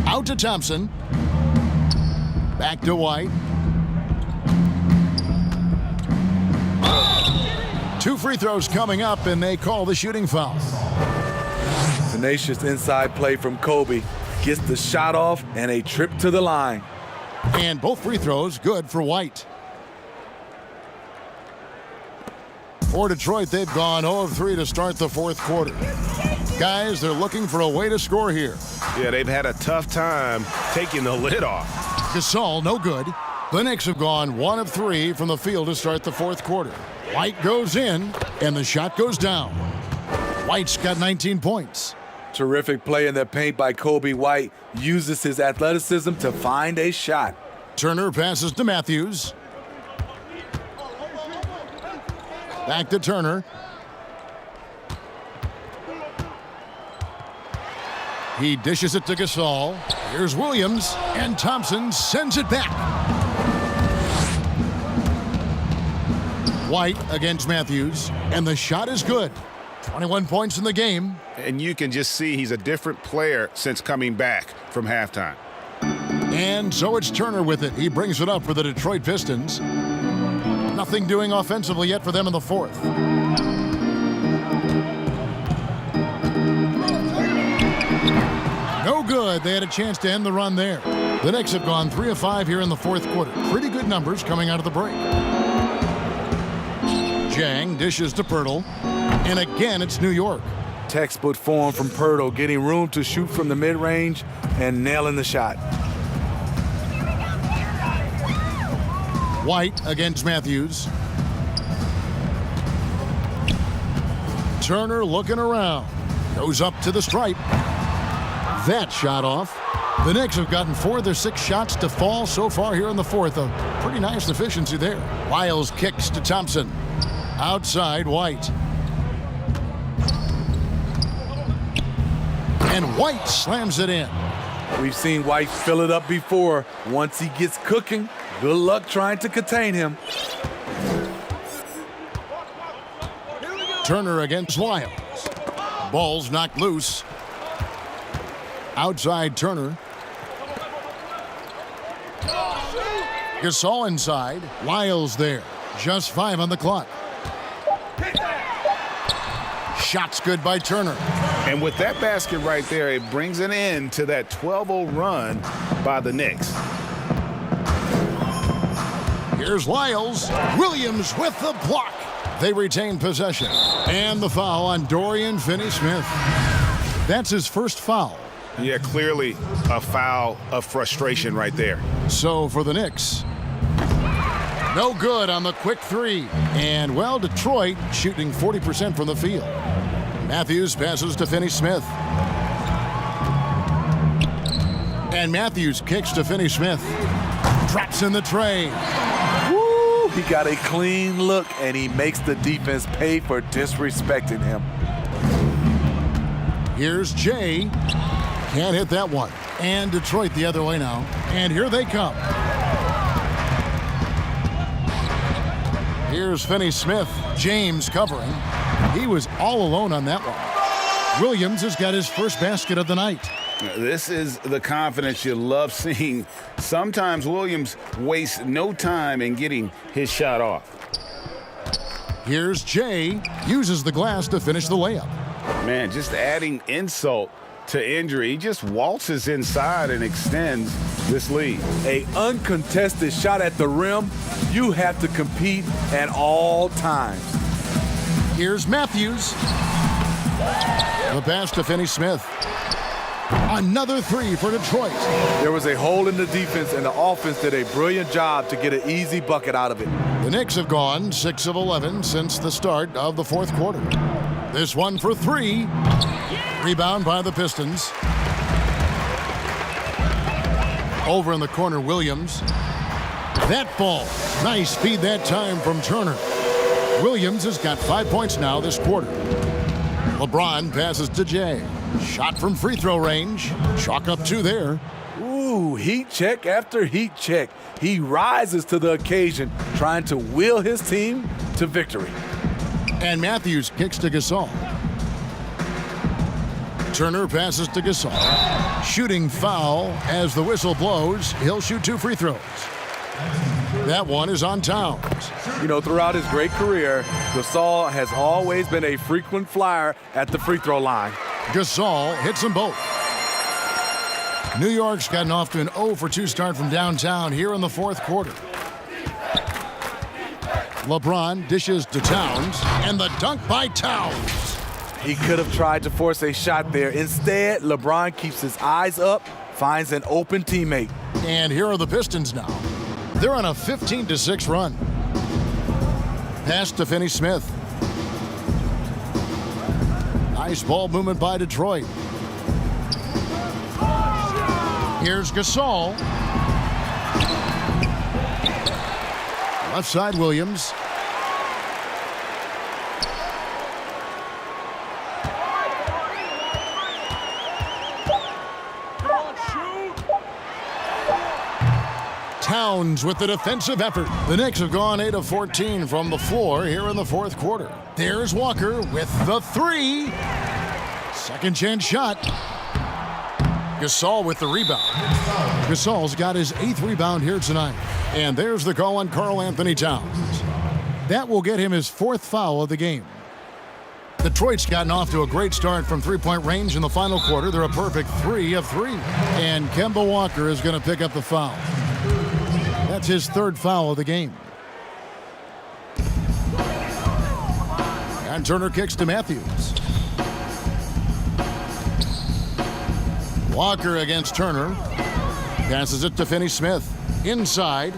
Out to Thompson. Back to White. 2 free throws coming up, and they call the shooting foul. Tenacious inside play from Kobe. Gets the shot off and a trip to the line. And both free throws good for White. For Detroit, they've gone 0 of 3 to start the fourth quarter. Guys, they're looking for a way to score here. Yeah, they've had a tough time taking the lid off. Gasol, no good. The Knicks have gone 1 of 3 from the field to start the fourth quarter. White goes in, and the shot goes down. White's got 19 points. Terrific play in the paint by Kobe White. Uses his athleticism to find a shot. Turner passes to Matthews. Back to Turner. He dishes it to Gasol. Here's Williams, and Thompson sends it back. White against Matthews, and the shot is good. 21 points in the game. And you can just see he's a different player since coming back from halftime. And so it's Turner with it. He brings it up for the Detroit Pistons. Nothing doing offensively yet for them in the fourth. No good. They had a chance to end the run there. The Knicks have gone 3 of 5 here in the fourth quarter. Pretty good numbers coming out of the break. Jang dishes to Pirtle. And again, it's New York. Textbook form from Pirtle, getting room to shoot from the mid-range and nailing the shot. White against Matthews. Turner looking around. Goes up to the stripe. That shot off. The Knicks have gotten 4 of their 6 shots to fall so far here in the fourth. A pretty nice efficiency there. Lyles kicks to Thompson. Outside White. And White slams it in. We've seen White fill it up before. Once he gets cooking, good luck trying to contain him. Turner against Lyles. Ball's knocked loose. Outside Turner. Gasol inside. Lyles there. Just 5 on the clock. Shots good by Turner. And with that basket right there, it brings an end to that 12-0 run by the Knicks. Here's Lyles. Williams with the block. They retain possession. And the foul on Dorian Finney-Smith. That's his first foul. Yeah, clearly a foul of frustration right there. So for the Knicks, no good on the quick three. And, well, Detroit shooting 40% from the field. Matthews passes to Finney-Smith. And Matthews kicks to Finney-Smith. Drops in the tray. Woo! He got a clean look, and he makes the defense pay for disrespecting him. Here's Jay. Can't hit that one. And Detroit the other way now. And here they come. Here's Finney-Smith. James covering. He was all alone on that one. Williams has got his first basket of the night. This is the confidence you love seeing. Sometimes Williams wastes no time in getting his shot off. Here's Jay. Uses the glass to finish the layup. Man, just adding insult to injury. He just waltzes inside and extends this lead. A uncontested shot at the rim, you have to compete at all times. Here's Matthews. The pass to Finney-Smith. Another three for Detroit. There was a hole in the defense, and the offense did a brilliant job to get an easy bucket out of it. The Knicks have gone 6 of 11 since the start of the fourth quarter. This one for three. Rebound by the Pistons. Over in the corner, Williams. That ball. Nice feed that time from Turner. Williams has got 5 points now this quarter. LeBron passes to Jay. Shot from free throw range. Chalk up 2 there. Ooh, heat check after heat check. He rises to the occasion, trying to will his team to victory. And Matthews kicks to Gasol. Turner passes to Gasol. Shooting foul as the whistle blows. He'll shoot 2 free throws. That one is on Towns. You know, throughout his great career, Gasol has always been a frequent flyer at the free throw line. Gasol hits them both. New York's gotten off to an 0-for-2 start from downtown here in the fourth quarter. LeBron dishes to Towns, and the dunk by Towns. He could have tried to force a shot there. Instead, LeBron keeps his eyes up, finds an open teammate. And here are the Pistons now. They're on a 15-6 run. Pass to Finney-Smith. Nice ball movement by Detroit. Here's Gasol. Left side, Williams. Towns with the defensive effort. The Knicks have gone 8 of 14 from the floor here in the fourth quarter. There's Walker with the three. Second chance shot. Gasol with the rebound. Gasol's got his 8th rebound here tonight. And there's the call on Karl Anthony Towns. That will get him his 4th foul of the game. Detroit's gotten off to a great start from three-point range in the final quarter. They're a perfect 3 of 3. And Kemba Walker is going to pick up the foul. That's his 3rd foul of the game. And Turner kicks to Matthews. Walker against Turner. Passes it to Finney-Smith. Inside.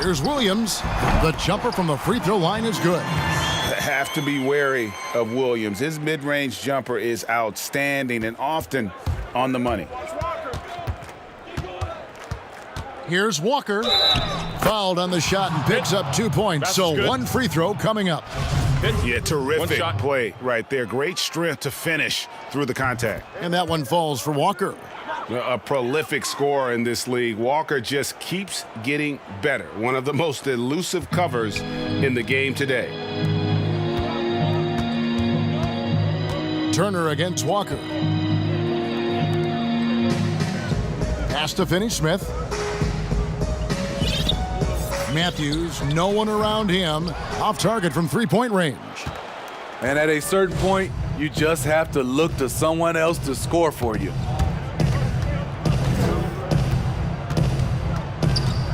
Here's Williams. The jumper from the free throw line is good. Have to be wary of Williams. His mid-range jumper is outstanding and often on the money. Here's Walker. Fouled on the shot and picks up 2 points. So 1 free throw coming up. Yeah, terrific play right there. Great strength to finish through the contact. And that one falls for Walker. A prolific scorer in this league. Walker just keeps getting better. One of the most elusive covers in the game today. Turner against Walker. Pass to Finney-Smith. Matthews, no one around him. Off target from three-point range. And at a certain point, You just have to look to someone else to score for you.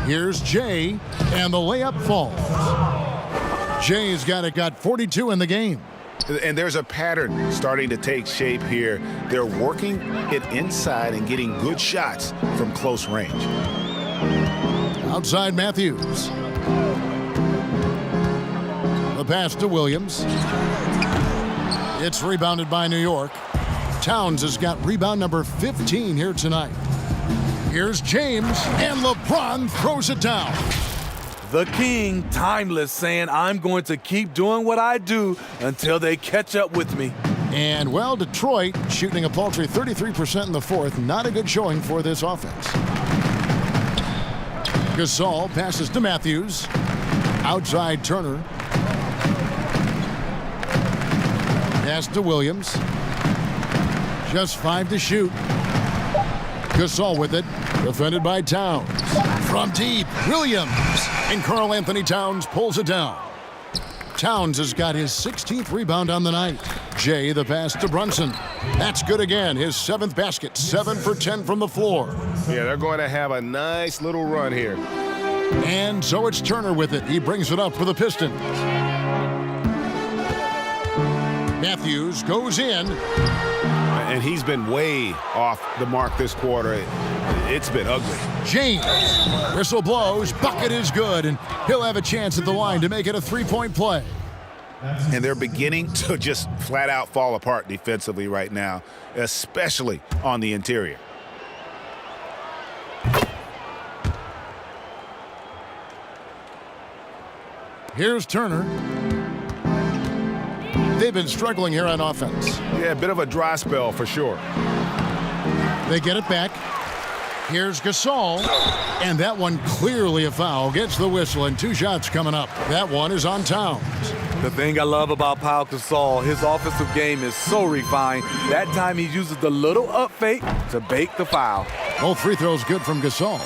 Here's Jay, and the layup falls. Jay's got 42 in the game. And there's a pattern starting to take shape here. They're working it inside and getting good shots from close range. Outside Matthews. The pass to Williams. It's rebounded by New York. Towns has got rebound number 15 here tonight. Here's James, and LeBron throws it down. The king, timeless, saying, I'm going to keep doing what I do until they catch up with me. And, well, Detroit shooting a paltry 33% in the fourth. Not a good showing for this offense. Gasol passes to Matthews. Outside Turner. Pass to Williams. Just 5 to shoot. Gasol with it. Defended by Towns. From deep, Williams. And Karl Anthony Towns pulls it down. Towns has got his 16th rebound on the night. Jay, the pass to Brunson. That's good again. His 7th basket. 7 for 10 from the floor. Yeah, they're going to have a nice little run here. And so it's Turner with it. He brings it up for the Pistons. Matthews goes in. And he's been way off the mark this quarter. It's been ugly. James. Whistle blows. Bucket is good. And he'll have a chance at the line to make it a 3-point play. And they're beginning to just flat out fall apart defensively right now, especially on the interior. Here's Turner. They've been struggling here on offense. Yeah, a bit of a dry spell for sure. They get it back. Here's Gasol. And that one clearly a foul. Gets the whistle, and 2 shots coming up. That one is on Towns. The thing I love about Pau Gasol, his offensive game is so refined. That time he uses the little up fake to bake the foul. Both free throws good from Gasol.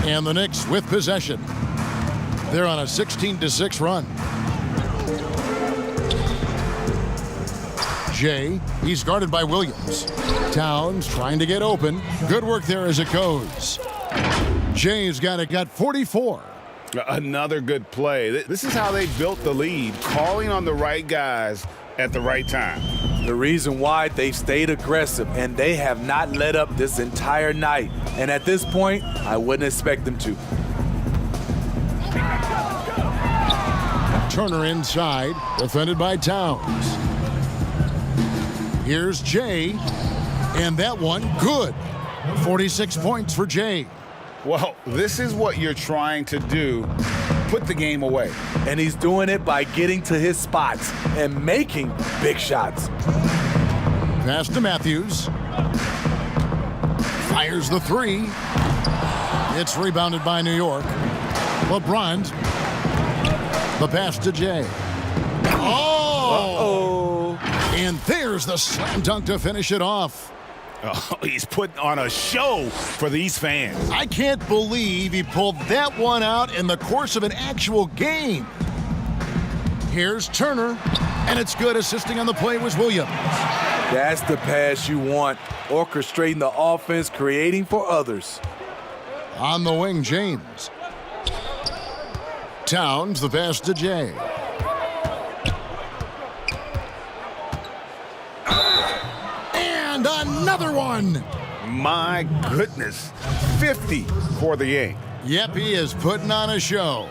And the Knicks with possession. They're on a 16-6 run. Jay, he's guarded by Williams. Towns trying to get open. Good work there as it goes. Jay's got 44. Another good play. This is how they built the lead, calling on the right guys at the right time. The reason why they stayed aggressive, and they have not let up this entire night. And at this point, I wouldn't expect them to. Turner inside, defended by Towns. Here's Jay, and that one good. 46 points for Jay. Well, this is what you're trying to do. Put the game away. And he's doing it by getting to his spots and making big shots. Pass to Matthews. Fires the 3. It's rebounded by New York. LeBron. The pass to Jay. Oh! And there's the slam dunk to finish it off. Oh, he's putting on a show for these fans. I can't believe he pulled that one out in the course of an actual game. Here's Turner, and it's good. Assisting on the play was Williams. That's the pass you want. Orchestrating the offense, creating for others. On the wing, James. Towns, the pass to Jay. And another one. My goodness. 50 for the game. Yep, he is putting on a show.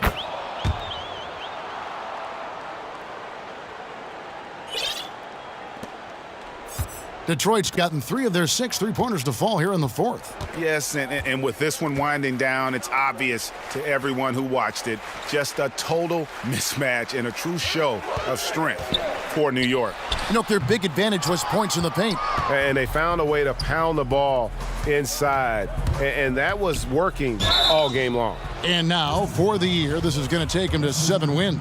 Detroit's gotten 3 of their 6 3-pointers to fall here in the fourth. Yes, and with this one winding down, it's obvious to everyone who watched it. Just a total mismatch and a true show of strength for New York. You know, their big advantage was points in the paint. And they found a way to pound the ball inside, and that was working all game long. And now, for the year, this is going to take them to 7 wins.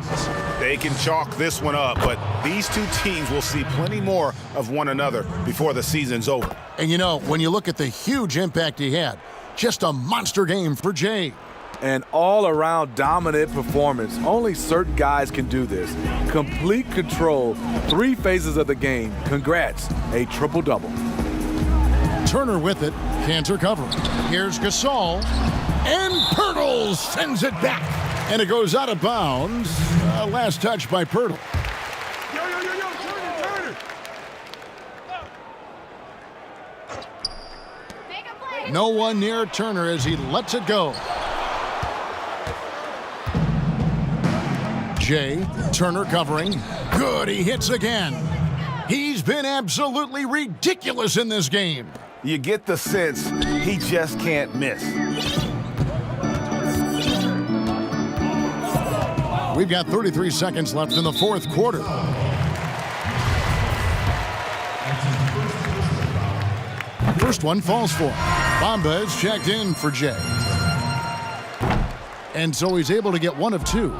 They can chalk this one up, but these two teams will see plenty more of one another before the season's over. And you know, when you look at the huge impact he had, just a monster game for Jay. An all-around dominant performance. Only certain guys can do this. Complete control, 3 phases of the game. Congrats, a triple-double. Turner with it, Cantor covering. Here's Gasol, and Pirtle sends it back. And it goes out of bounds. Last touch by Pirtle. No one near Turner as he lets it go. Jay, Turner covering. Good, he hits again. He's been absolutely ridiculous in this game. You get the sense he just can't miss. We've got 33 seconds left in the fourth quarter. First one falls for him. Bamba is checked in for Jay. And so he's able to get 1 of 2.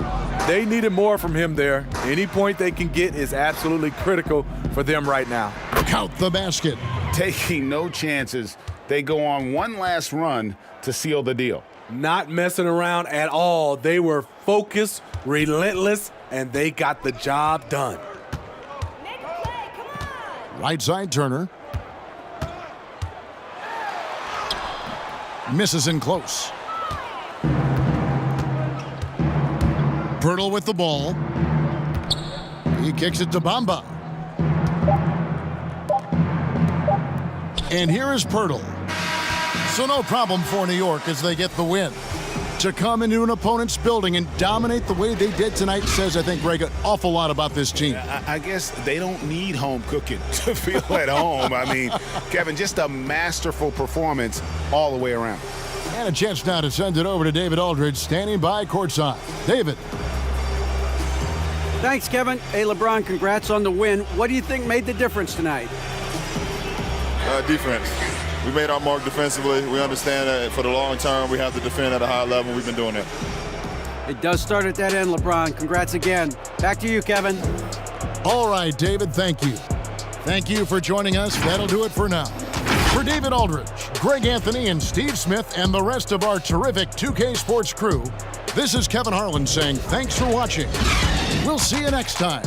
They needed more from him there. Any point they can get is absolutely critical for them right now. Count the basket. Taking no chances, they go on one last run to seal the deal. Not messing around at all. They were focused, relentless, and they got the job done. Right side Turner. Misses in close. Pirtle with the ball. He kicks it to Bamba. And here is Pirtle. So no problem for New York as they get the win. To come into an opponent's building and dominate the way they did tonight says, I think, Greg, an awful lot about this team. I guess they don't need home cooking to feel at home. I mean, Kevin, just a masterful performance all the way around. And a chance now to send it over to David Aldridge, standing by courtside. David. Thanks, Kevin. Hey, LeBron, congrats on the win. What do you think made the difference tonight? Defense. We made our mark defensively. We understand that for the long term, we have to defend at a high level. We've been doing it. It does start at that end, LeBron. Congrats again. Back to you, Kevin. All right, David, thank you. Thank you for joining us. That'll do it for now. For David Aldridge, Greg Anthony, and Steve Smith, and the rest of our terrific 2K Sports crew, this is Kevin Harlan saying thanks for watching. We'll see you next time